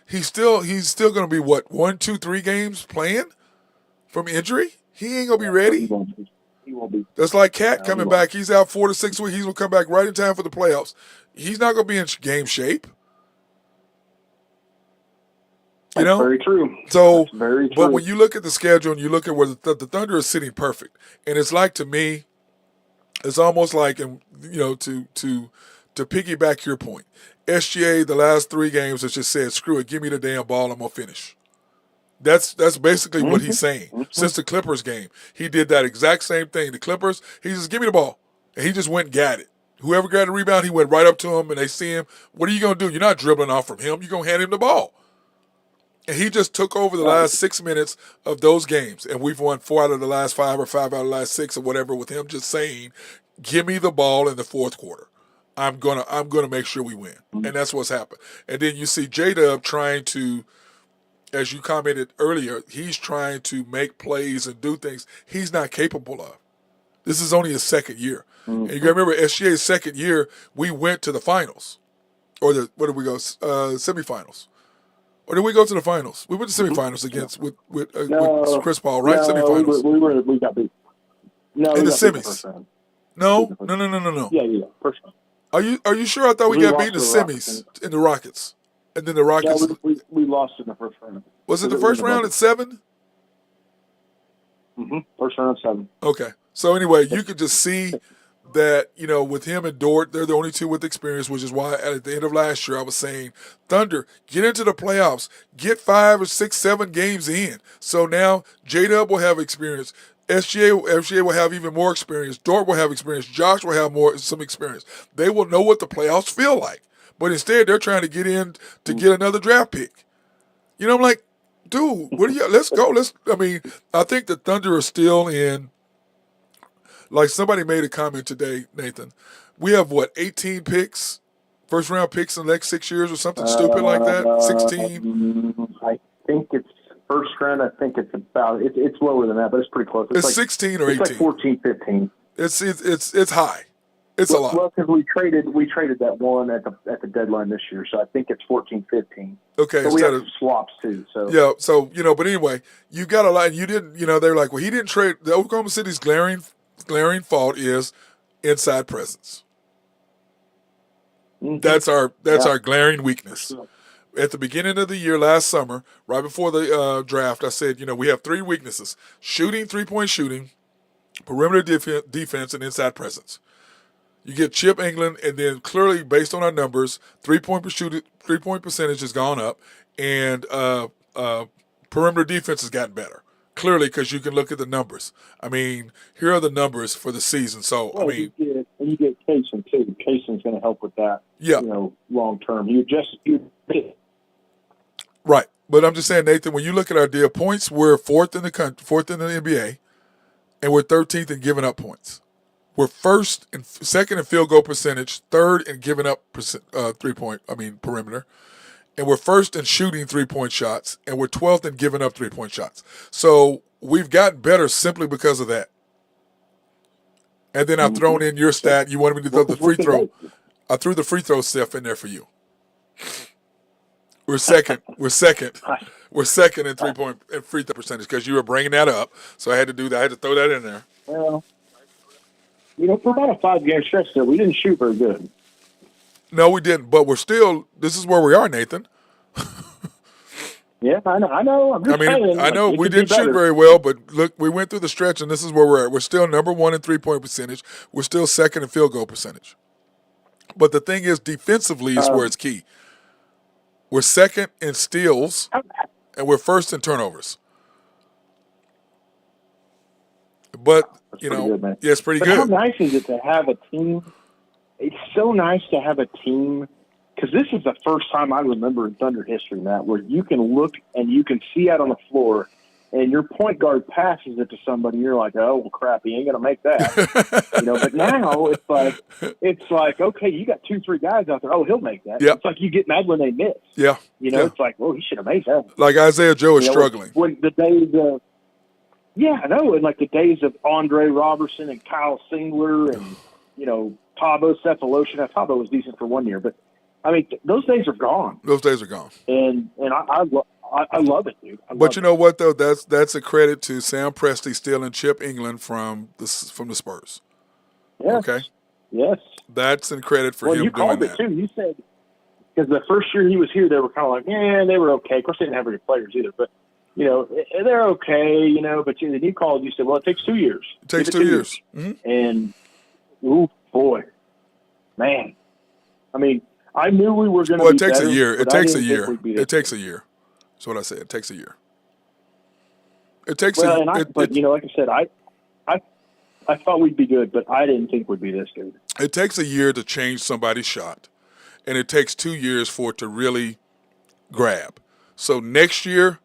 he's still going to be what 1, 2, 3 games playing from injury. He ain't going to be ready. He won't be. That's like Cat coming back. He's out 4 to 6 weeks. He's going to come back right in time for the playoffs. He's not going to be in game shape. That's very true. So, That's very true. but when you look at the schedule and you look at where the Thunder is sitting perfect, and it's like to me, it's almost like, to piggyback your point, SGA the last 3 games has just said, "Screw it, give me the damn ball, I'm gonna finish." That's basically what he's saying. Since the Clippers game, he did that exact same thing. The Clippers, he just give me the ball, and he just went and got it. Whoever got the rebound, he went right up to him, and they see him. What are you gonna do? You're not dribbling off from him. You're gonna hand him the ball. And he just took over the last 6 minutes of those games, and we've won 4 out of the last 5 or 5 out of the last 6 or whatever with him just saying, "Give me the ball in the fourth quarter. I'm gonna make sure we win," and that's what's happened. And then you see J-Dub trying to, as you commented earlier, he's trying to make plays and do things he's not capable of. This is only his second year, and you gotta remember SGA's second year, we went to the finals, or where did we go? Semifinals. Or did we go to the finals? We went to semifinals against with Chris Paul, right? No, Semifinals. we got beat. No, In we the got beat semis. first round. No. Yeah, first round. Are you sure? I thought we got beat in the semis in the Rockets, and then the Rockets. Yeah, we lost in the first round. Was it the first round at 7? First round at 7. Okay. So anyway, you could just see that, with him and Dort, they're the only 2 with experience, which is why at the end of last year I was saying, Thunder, get into the playoffs. Get 5 or 6, 7 games in. So now J-Dub will have experience. SGA will have even more experience. Dort will have experience. Josh will have some experience. They will know what the playoffs feel like. But instead, they're trying to get in to get another draft pick. I'm like, dude, let's go. I think the Thunder are still in. Like somebody made a comment today, Nathan. We have 18 picks, first round picks in the next 6 years or something stupid like that. 16. I think it's first round. I think it's about it's lower than that, but it's pretty close. It's like 16 or 18. It's like 14, 15. It's high. It's a lot. Well, because we traded that one at the deadline this year, so I think it's 14, 15. Okay, but we have some swaps too. So yeah, so but anyway, you got a lot. And you didn't. They're like, well, he didn't trade. The Oklahoma City's glaring fault is inside presence. That's our glaring weakness. At the beginning of the year last summer, right before the draft, I said, we have 3 weaknesses: shooting, 3-point shooting, perimeter defense, and inside presence. You get Chip England, and then clearly, based on our numbers, 3-point percentage has gone up, and perimeter defense has gotten better. Clearly, because you can look at the numbers. Here are the numbers for the season. So, you get Kaysen too. Kaysen's going to help with that. Yeah. Long term. Right, but I'm just saying, Nathan. When you look at our deal points, we're fourth in the NBA, and we're 13th in giving up points. We're second in field goal percentage, third in giving up perimeter. And we're first in shooting 3-point shots, and we're 12th in giving up 3-point shots. So we've gotten better simply because of that. And then I've thrown in your stat. You wanted me to throw the free throw. I threw the free throw stuff in there for you. We're second. We're second in 3-point and free throw percentage because you were bringing that up. So I had to do that. I had to throw that in there. Well, for about a 5-game stretch there, we didn't shoot very good. No, we didn't. But this is where we are, Nathan. Yeah, Yeah, I know. I'm just saying. I know it we could be didn't shoot better. very well, but look, we went through the stretch, and this is where we're at. We're still number 1 in 3-point percentage. We're still second in field goal percentage. But the thing is, defensively is where it's key. We're second in steals, and we're first in turnovers. But, That's pretty good, man. yeah, it's pretty But good. how nice is it to have a team? It's so nice to have a team, because this is the first time I remember in Thunder history, Matt, where you can look and you can see out on the floor, and your point guard passes it to somebody, and you're like, oh, well, crap, he ain't going to make that. But now it's like, okay, you got 2-3 guys out there. Oh, he'll make that. Yep. It's like you get mad when they miss. Yeah. It's like, well, he should have made that. Like Isaiah Joe is struggling. When the days of, I know, and like the days of Andre Robertson and Kyle Singler and, Tabo Cephalosha. Now, Tabo was decent for 1 year, but, those days are gone. Those days are gone. And I love it, dude. But you know what, though? That's a credit to Sam Presti stealing Chip England from the Spurs. Yes. Okay? Yes. That's a credit for him doing that. You called it, too. You said, because the first year he was here, they were kind of like, they were okay. Of course, they didn't have any players either, but, they're okay, but then you called, you said, well, it takes 2 years. It takes 2 years. Mm-hmm. And, oh, boy, man. I knew we were going to be better. Well, it takes a year. It takes a year. It takes a year. That's what I said. It takes a year. It takes a year. Like I said, I thought we'd be good, but I didn't think we'd be this good. It takes a year to change somebody's shot, and it takes 2 years for it to really grab. So next year,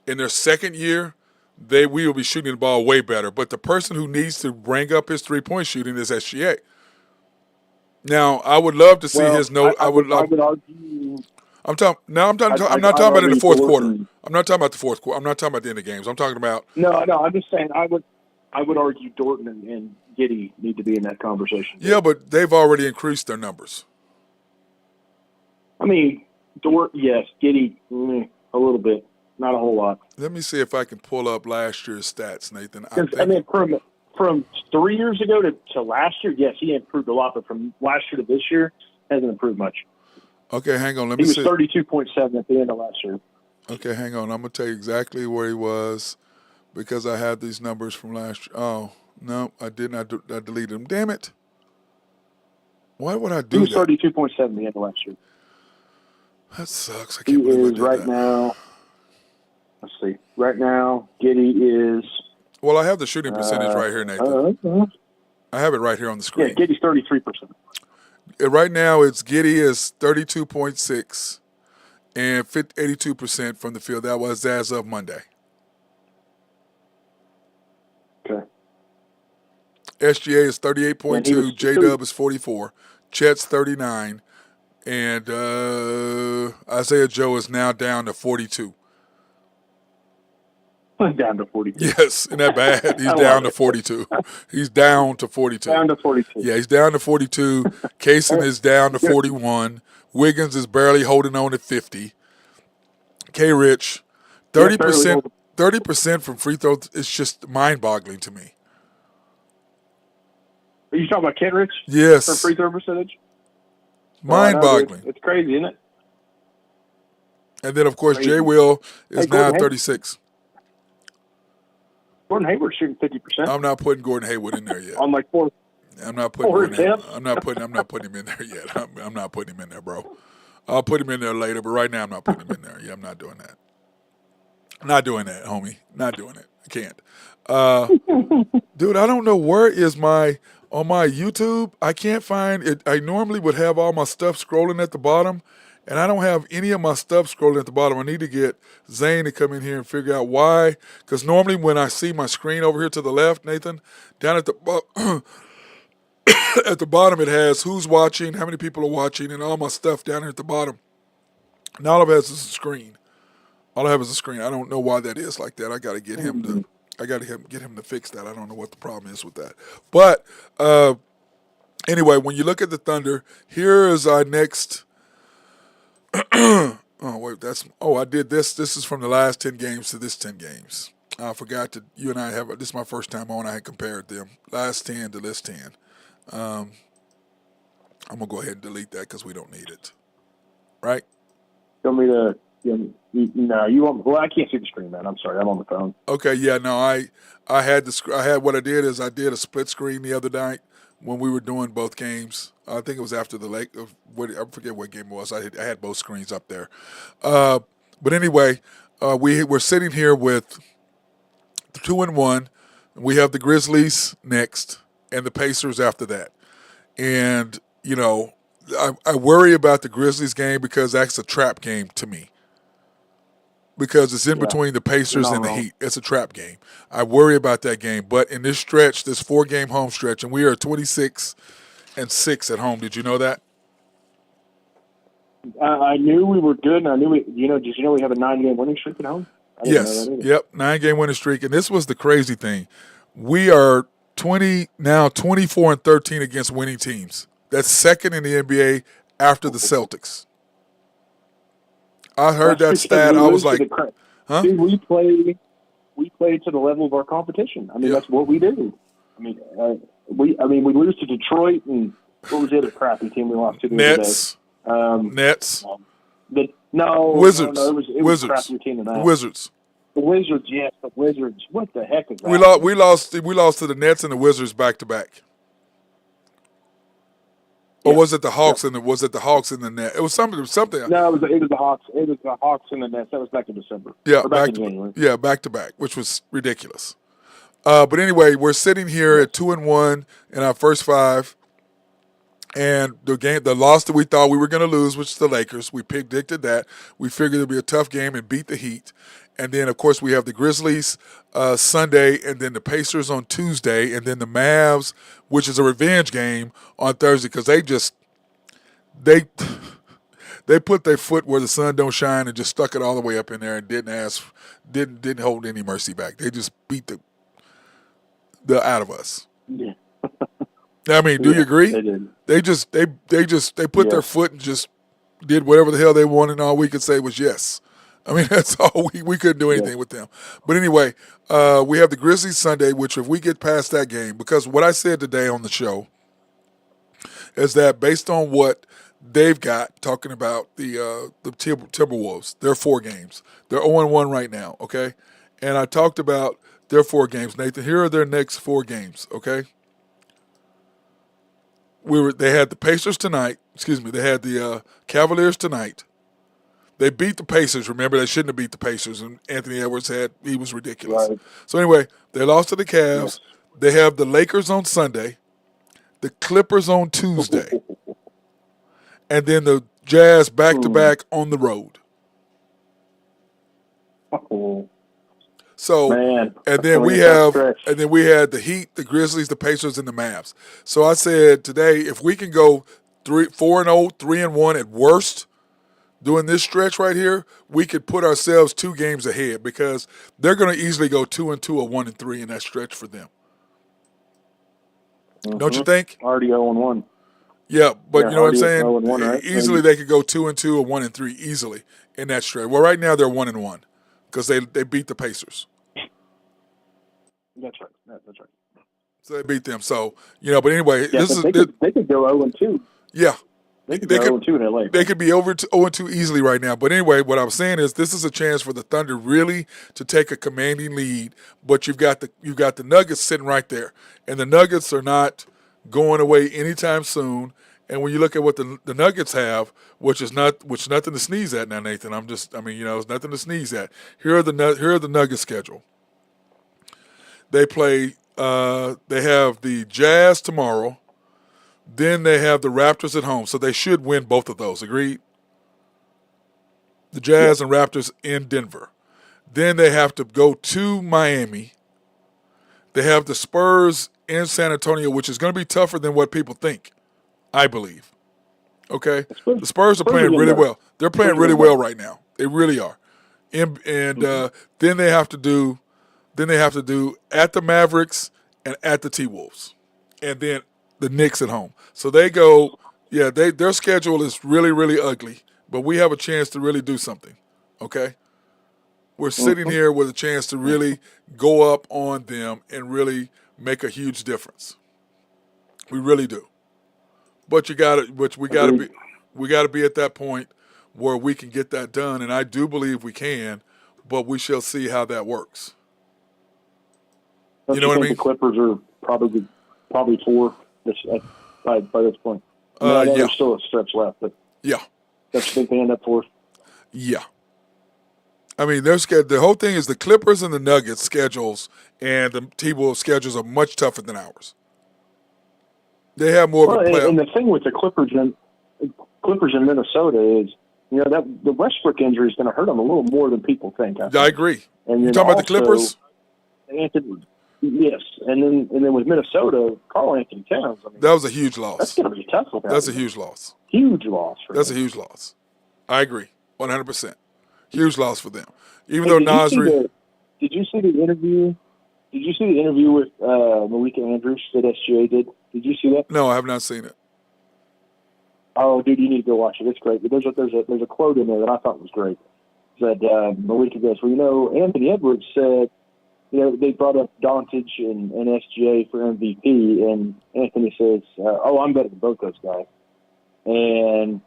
in their second year, we will be shooting the ball way better. But the person who needs to bring up his 3-point shooting is SGA. Now, I would love to see his note. I would argue. I'm not talking about in the fourth quarter. I'm not talking about the fourth quarter. I'm not talking about the end of games. I'm talking about. No. I'm just saying I would argue Dorton and Giddey need to be in that conversation. Yeah, but they've already increased their numbers. Dort, yes. Giddey, a little bit, not a whole lot. Let me see if I can pull up last year's stats, Nathan. From 3 years ago to last year, yes, he improved a lot, but from last year to this year, hasn't improved much. Okay, hang on. Let me see. He was 32.7 at the end of last year. Okay, hang on. I'm going to tell you exactly where he was because I have these numbers from last year. Oh, no, I didn't. I deleted them. Damn it. Why would I do that? He was 32.7 at the end of last year. That sucks. I He can't believe I is did right that. now. Let's see. Right now, Giddey is. Well, I have the shooting percentage right here, Nathan. I have it right here on the screen. Yeah, Giddey's 33%. Right now, Giddey is 32.6 and 82% from the field. That was as of Monday. Okay. SGA is 38.2. J-Dub is 44. Chet's 39. And Isaiah Joe is now down to 42. Down to 42. Yes, isn't that bad? He's down to 42. He's down to 42. Down to 42. Yeah, he's down to 42. Kaysen is down to 41. Wiggins is barely holding on at 50. K-Rich, 30% from free throws is just mind-boggling to me. Are you talking about K-Rich? Yes. For free throw percentage? Mind-boggling. It's crazy, isn't it? And then, of course, Crazy. Jay Will is now Gordon 36. Gordon Hayward's shooting 50%. I'm not putting Gordon Hayward in there yet. On like four. I'm not putting Four Gordon Hayward. attempts? I'm not putting him in there yet. I'm not putting him in there, bro. I'll put him in there later, but right now I'm not putting him in there. Yeah, I'm not doing that. Not doing that, homie. Not doing it. I can't. Dude, I don't know where is on my YouTube. I can't find it. I normally would have all my stuff scrolling at the bottom, and I don't have any of my stuff scrolling at the bottom. I need to get Zane to come in here and figure out why. Because normally when I see my screen over here to the left, Nathan, down at the at the bottom it has who's watching, how many people are watching, and all my stuff down here at the bottom. And all it has is a screen. All I have is a screen. I don't know why that is like that. I got to get him to. I got to get him to fix that. I don't know what the problem is with that. But anyway, when you look at the Thunder, here is our next. I did this. This is from the last 10 games to this 10 games. I forgot to. You and I have. This is my first time on. I had compared them last 10 to this 10. I'm gonna go ahead and delete that because we don't need it. Right? You want me to? You No, you won't. Well, I can't see the screen, man. I'm sorry. I'm on the phone. Okay, yeah, no, I had what I did is I did a split screen the other night when we were doing both games. I think it was after the lake. I forget what game it was. I had both screens up there. But anyway, we're sitting here with 2-1. We have the Grizzlies next and the Pacers after that. And I worry about the Grizzlies game because that's a trap game to me. Because it's in between the Pacers and the Heat. It's a trap game. I worry about that game. But in this stretch, this 4-game home stretch, and we are 26-6 at home. Did you know that? I knew we were good, and I knew did you know we have a 9-game winning streak at home? Yes. Yep. 9-game winning streak. And this was the crazy thing. We are 24-13 against winning teams. That's second in the NBA after the Celtics. I heard that stat. I was like, huh? Dude, we play to the level of our competition. I mean, that's what we do. I mean, we lose to Detroit, and what was the other crappy team we lost to the Nets. other day? Nets. Wizards. No, it was a crappier team than that. Wizards. The Wizards, yes, the Wizards. What the heck is that? We lost to the Nets and the Wizards back to back. Or was it the Hawks and the Hawks in the net? It was something. No, it was the Hawks. It was the Hawks in the Nets. That was back in December. Yeah, back in January. Back to back, which was ridiculous. But anyway, we're sitting here at 2-1 in our first 5, and the loss that we thought we were going to lose, which is the Lakers, we predicted that. We figured it'd be a tough game and beat the Heat. And then, of course, we have the Grizzlies Sunday, and then the Pacers on Tuesday, and then the Mavs, which is a revenge game, on Thursday because they put their foot where the sun don't shine and just stuck it all the way up in there and didn't hold any mercy back. They just beat the out of us. Yeah. I mean, do you agree? They did. They put their foot and just did whatever the hell they wanted, and all we could say was yes. I mean, that's all. We couldn't do anything with them. But anyway, we have the Grizzlies Sunday, which if we get past that game, because what I said today on the show is that based on what they've got, talking about the Timberwolves, their 4 games. They're 0-1 right now, okay? And I talked about their 4 games. Nathan, here are their next 4 games, okay? They had the Pacers tonight. They had the Cavaliers tonight. They beat the Pacers. Remember, they shouldn't have beat the Pacers. And Anthony Edwards he was ridiculous. Right. So anyway, they lost to the Cavs. Yes. They have the Lakers on Sunday, the Clippers on Tuesday, and then the Jazz back-to-back on the road. So, man, and then we had the Heat, the Grizzlies, the Pacers, and the Mavs. So I said today, if we can go 4-0, 3-1 at worst, doing this stretch right here, we could put ourselves 2 games ahead because they're going to easily go 2-2 or 1-3 in that stretch for them. Mm-hmm. Don't you think? Already 0-1. Yeah, but you know what I'm saying? 0-1, right? Easily they could go 2-2 or 1-3 easily in that stretch. Well, right now they're 1-1 because they beat the Pacers. That's right. That's right. So they beat them. So but anyway, they could go 0-2. Yeah. They could go 0-2 in LA. They could be over 0-2 easily right now. But anyway, what I'm saying is this is a chance for the Thunder really to take a commanding lead. But you've got the Nuggets sitting right there, and the Nuggets are not going away anytime soon. And when you look at what the Nuggets have, which nothing to sneeze at now, Nathan. It's nothing to sneeze at. Here are the Nuggets schedule. They play. They have the Jazz tomorrow. Then they have the Raptors at home, so they should win both of those. Agreed? The Jazz and Raptors in Denver. Then they have to go to Miami. They have the Spurs in San Antonio, which is going to be tougher than what people think, I believe. Okay? The Spurs are playing really well. They're playing really well right now. They really are. And then they have to do at the Mavericks and at the T-Wolves. And then the Knicks at home. So they go, their schedule is really, really ugly, but we have a chance to really do something, okay? We're sitting here with a chance to really go up on them and really make a huge difference. We really do. But we got to be at that point where we can get that done, and I do believe we can, but we shall see how that works. Don't You know what I think mean? The Clippers are probably 4 by this point. I know Yeah. there's still a stretch left, but Yeah. don't you think they end up 4? Yeah. I mean, the whole thing is the Clippers and the Nuggets schedules and the T-Wolves schedules are much tougher than ours. They have more of a playoff. And the thing with the Clippers in Minnesota is, that the Westbrook injury is going to hurt them a little more than people think. I agree. And You talking about the Clippers? Anthony, yes, and then with Minnesota, Karl Anthony Towns. I mean, That was a huge loss. That's going to be tough. That's a huge loss. Huge loss for That's them. a huge loss. I agree, 100%. Huge loss for them. Even Hey, though did Nasri. you see the interview? Did you see the interview with Malika Andrews that SGA did? Did you see that? No, I have not seen it. Oh, dude, you need to go watch it. It's great. But there's a quote in there that I thought was great. It said Malika goes, well, Anthony Edwards said, they brought up Doncic and SGA for MVP, and Anthony says, I'm better than both those guys. And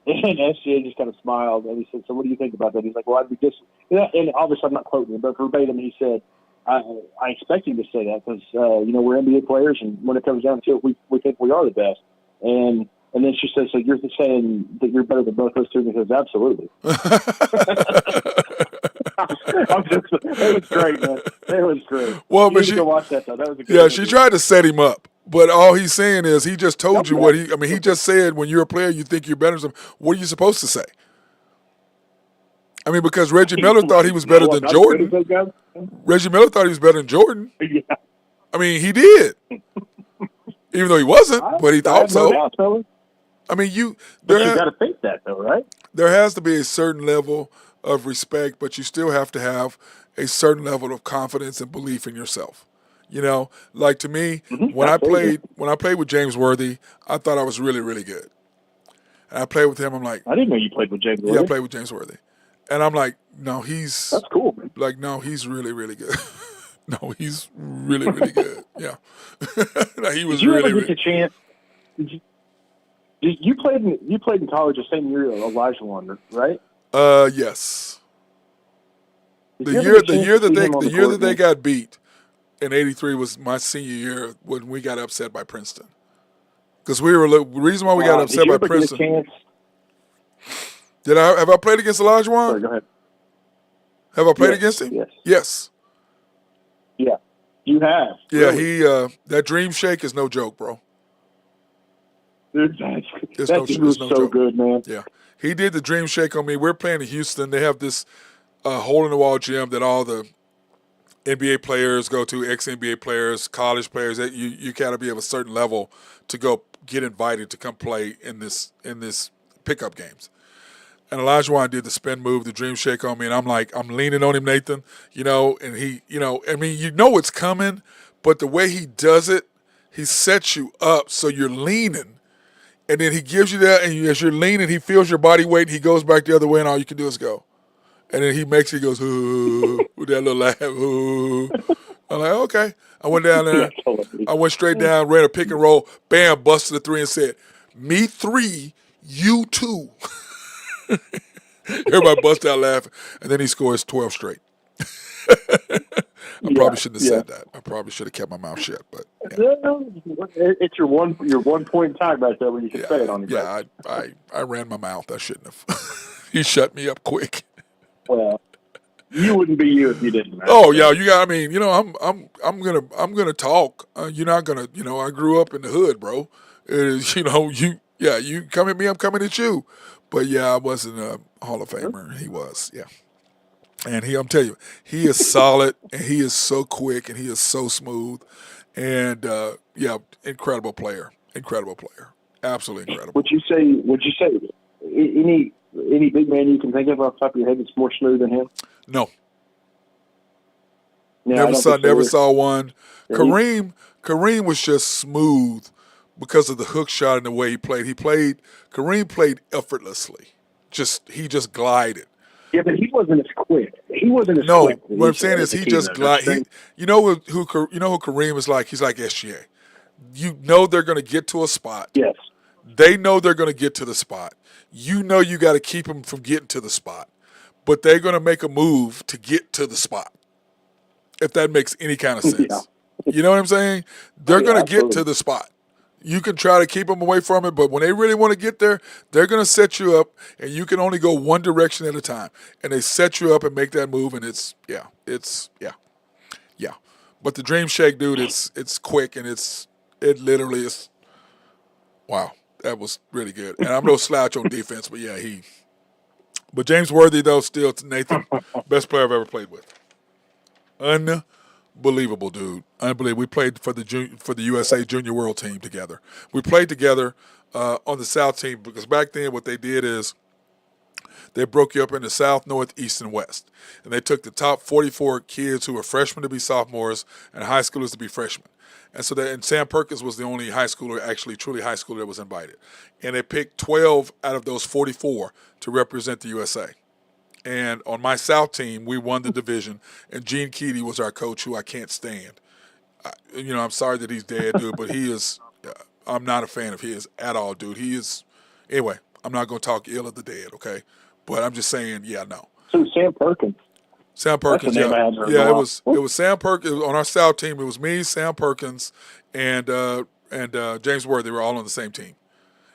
SGA just kind of smiled, and he said, so what do you think about that? He's like, well, I'd be and obviously I'm not quoting him, but verbatim he said, I expect him to say that because, we're NBA players, and when it comes down to it, we think we are the best. And then she says, so you're saying that you're better than both those two? And he says, absolutely. It was great, man. It was great. Well, you but need to go watch that, though. That was a good Yeah, interview. she tried to set him up. But all he's saying is he just told you what he just said when you're a player, you think you're better than somebody. What are you supposed to say? I mean, because Reggie Miller thought he was better than Jordan. Reggie Miller thought he was better than Jordan. Yeah. I mean, he did. Even though he wasn't, but he thought so. Doubt, I mean, you got to think that, though, right? There has to be a certain level of respect, but you still have to have a certain level of confidence and belief in yourself. Like to me, when I played with James Worthy, I thought I was really, really good. And I played with him. I'm like, I didn't know you played with James Worthy. Yeah, I played with James Worthy, and I'm like, no, that's cool, man. Like, no, he's really, really good. No, he's really, really good. Yeah, no, he was Did you really. ever get the chance? You played in college the same year Elijah Wonder, right? Yes. The year that they got beat in '83 was my senior year when we got upset by Princeton. Because the reason why we got upset by Princeton. Have I played against Elijah Wan? Sorry, go ahead. Have I played against him? Yes. Yes. Yeah, you have. Yeah, really. That dream shake is no joke, bro. Dude, that dude was so good, man. Yeah, he did the dream shake on me. We're playing in Houston. They have this hole-in-the-wall gym that all the NBA players go to, ex-NBA players, college players. That you got to be of a certain level to go get invited to come play in this pickup games. And Elijah Wan did the spin move, the dream shake on me, and I'm leaning on him, Nathan, and he, I mean, it's coming, but the way he does it, he sets you up so you're leaning, and then he gives you that, and as you're leaning, he feels your body weight, and he goes back the other way, and all you can do is go. And then he goes, ooh, with that little laugh, ooh. I'm like, okay. I went down there, I went straight down, ran a pick and roll, bam, busted a three and said, me 3, you 2. Everybody bust out laughing, and then he scores 12 straight. I probably shouldn't have said that. I probably should have kept my mouth shut. But it's your one point in time right there when you can say it on your back. Yeah, I ran my mouth. I shouldn't have. He shut me up quick. Well, you wouldn't be you if you didn't. Right? Oh yeah, you got. I mean, I'm gonna talk. You're not gonna. I grew up in the hood, bro. You come at me, I'm coming at you. But yeah, I wasn't a Hall of Famer. He was, yeah. And I'm telling you, he is solid, and he is so quick, and he is so smooth, and incredible player, absolutely incredible. Would you say any big man you can think of off the top of your head that's more smooth than him? No. Yeah, never saw one. Yeah, Kareem was just smooth because of the hook shot and the way he played. Kareem played effortlessly. He just glided. Yeah, but he wasn't as quick. Quick. What I'm saying is he just glided. You know who Kareem is like? He's like SGA. They're going to get to a spot. Yes. They know they're going to get to the spot. You know you got to keep them from getting to the spot, but they're going to make a move to get to the spot, if that makes any kind of sense. Yeah. You know what I'm saying? They're Yeah, going to get absolutely. to the spot. You can try to keep them away from it, but when they really want to get there, they're going to set you up, and you can only go one direction at a time. And they set you up and make that move, and yeah. But the Dream Shake, dude, it's quick, and it literally is. Wow, that was really good. And I'm no slouch on defense, but yeah, But James Worthy, though, still, Nathan, best player I've ever played with. Unbelievable, dude. Unbelievable. We played for the USA Junior World Team together. We played together on the South team because back then what they did is they broke you up into South, North, East, and West. And they took the top 44 kids who were freshmen to be sophomores and high schoolers to be freshmen. And so and Sam Perkins was the only high schooler, actually truly high schooler, that was invited. And they picked 12 out of those 44 to represent the USA. And on my South team, we won the division. And Gene Keady was our coach, who I can't stand. I'm sorry that he's dead, dude, but he is. I'm not a fan of his at all, dude. He is. Anyway, I'm not going to talk ill of the dead, okay? But I'm just saying, yeah, no. So Sam Perkins. Sam Perkins, That's the name I hadn't heard yeah, in a it was Sam Perkins on our South team. It was me, Sam Perkins, and James Worthy. Were all on the same team,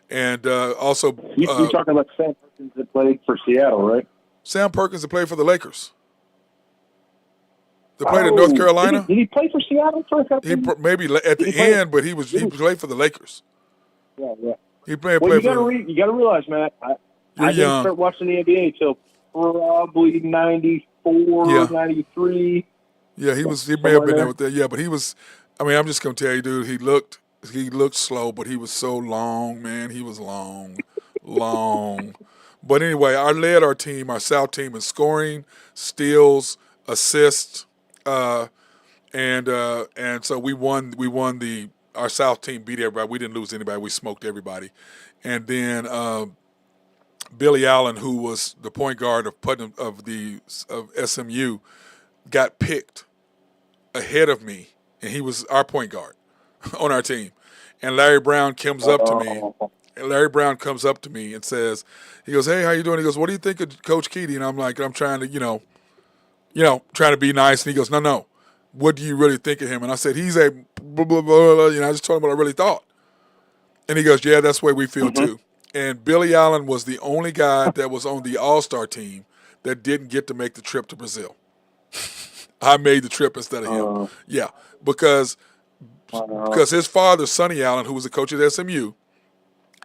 and also You're talking about Sam Perkins that played for Seattle, right? Sam Perkins that played for the Lakers. That played in North Carolina. Did he play for Seattle for a couple? Maybe at the end, but he played for the Lakers. Yeah. He played. Well, you got to realize, Matt. I didn't young. start watching the NBA until probably 94, 93. Yeah, he may have been there with that. Yeah, but he was. I mean, I'm just gonna tell you, dude. He looked slow, but he was so long, man. He was long. But anyway, I led our South team, in scoring, steals, assists, and so we won. Our South team beat everybody. We didn't lose anybody. We smoked everybody, and then Billy Allen, who was the point guard of SMU, got picked ahead of me, and he was our point guard on our team. And Larry Brown comes up to me. And says, he goes, "Hey, how you doing?" He goes, "What do you think of Coach Keady?" And I'm like, I'm trying to, trying to be nice. And he goes, No. What do you really think of him? And I said, he's a blah, blah, blah, blah. I just told him what I really thought. And he goes, yeah, that's the way we feel too. And Billy Allen was the only guy that was on the All-Star team that didn't get to make the trip to Brazil. I made the trip instead of him. Yeah, because his father, Sonny Allen, who was the coach at SMU,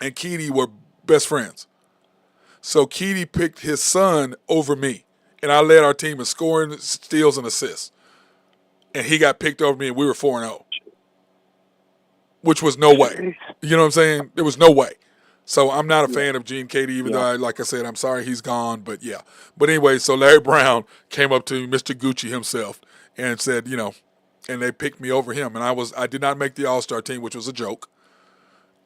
and Keady were best friends. So Keady picked his son over me, and I led our team in scoring, steals, and assists. And he got picked over me, and we were 4-0, which was no way. You know what I'm saying? There was no way. So I'm not a fan of Gene Keady, even though, like I said, I'm sorry he's gone. But yeah. But anyway, so Larry Brown came up to Mr. Gucci himself and said, and they picked me over him. And I did not make the All-Star team, which was a joke.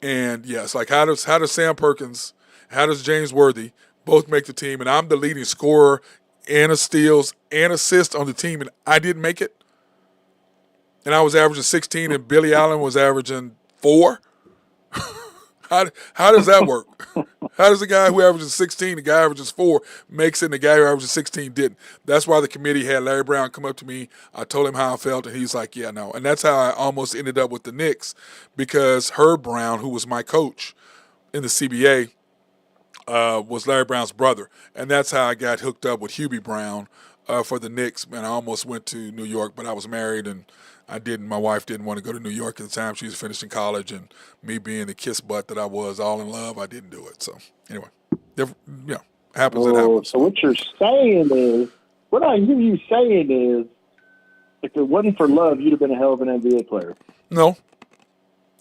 And yeah, it's like how does Sam Perkins, how does James Worthy both make the team, and I'm the leading scorer and steals and assists on the team, and I didn't make it? And I was averaging 16, and Billy Allen was averaging 4. How does that work? How does the guy who averages 16, the guy who averages 4, makes it, and the guy who averages 16 didn't? That's why the committee had Larry Brown come up to me. I told him how I felt, and he's like, yeah, no. And that's how I almost ended up with the Knicks, because Herb Brown, who was my coach in the CBA, was Larry Brown's brother. And that's how I got hooked up with Hubie Brown for the Knicks. And I almost went to New York, but I was married, and my wife didn't want to go to New York at the time. She was finishing college, and me being the kiss butt that I was, all in love, I didn't do it. So anyway, happens. It happens. So what you're saying is, what I hear you saying is, if it wasn't for love, you'd have been a hell of an NBA player. No,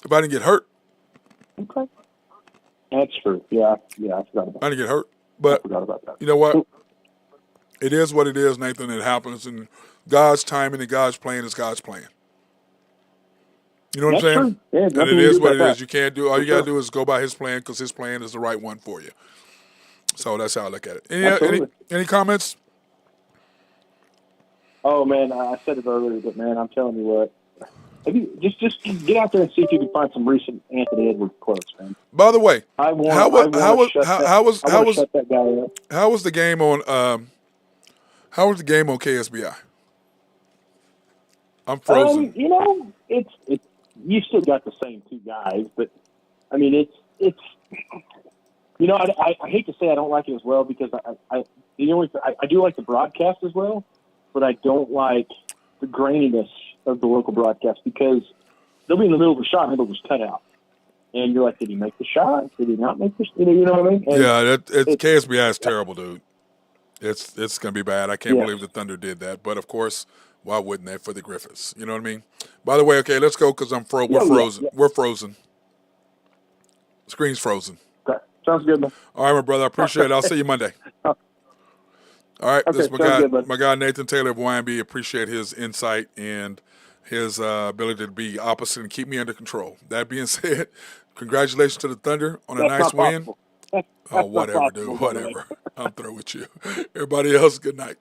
if I didn't get hurt. Okay, that's true. Yeah, I forgot about that. I didn't get hurt, but I forgot about that. You know what? It is what it is, Nathan. It happens, and God's timing and God's plan is God's plan. You know what I'm saying? True. Yeah, and it is what it is. You can't do all you got to do is go by His plan, because His plan is the right one for you. So that's how I look at it. Any comments? Oh man, I said it earlier, but man, I'm telling you what, Have you just get out there and see if you can find some recent Anthony Edwards quotes, man. By the way, How was the that guy up. how was the game on KSBI? I'm frozen. It's you still got the same two guys, but I mean it's I hate to say I don't like it as well because I do like the broadcast as well, but I don't like the graininess of the local broadcast because they'll be in the middle of the shot and it'll just cut out. And you're like, did he make the shot? Did he not make the shot? You know what I mean? And KSBI is terrible, dude. It's going to be bad. I can't believe the Thunder did that. But, of course, why wouldn't they for the Griffins? You know what I mean? By the way, okay, let's go because we're frozen. Yeah. We're frozen. Screen's frozen. Okay. Sounds good, man. All right, my brother. I appreciate it. I'll see you Monday. All right. Okay, this is my guy, Nathan Taylor of YMB. Appreciate his insight and his ability to be opposite and keep me under control. That being said, congratulations to the Thunder on a nice win. That's whatever, dude. Whatever. I'm through with you. Everybody else, good night.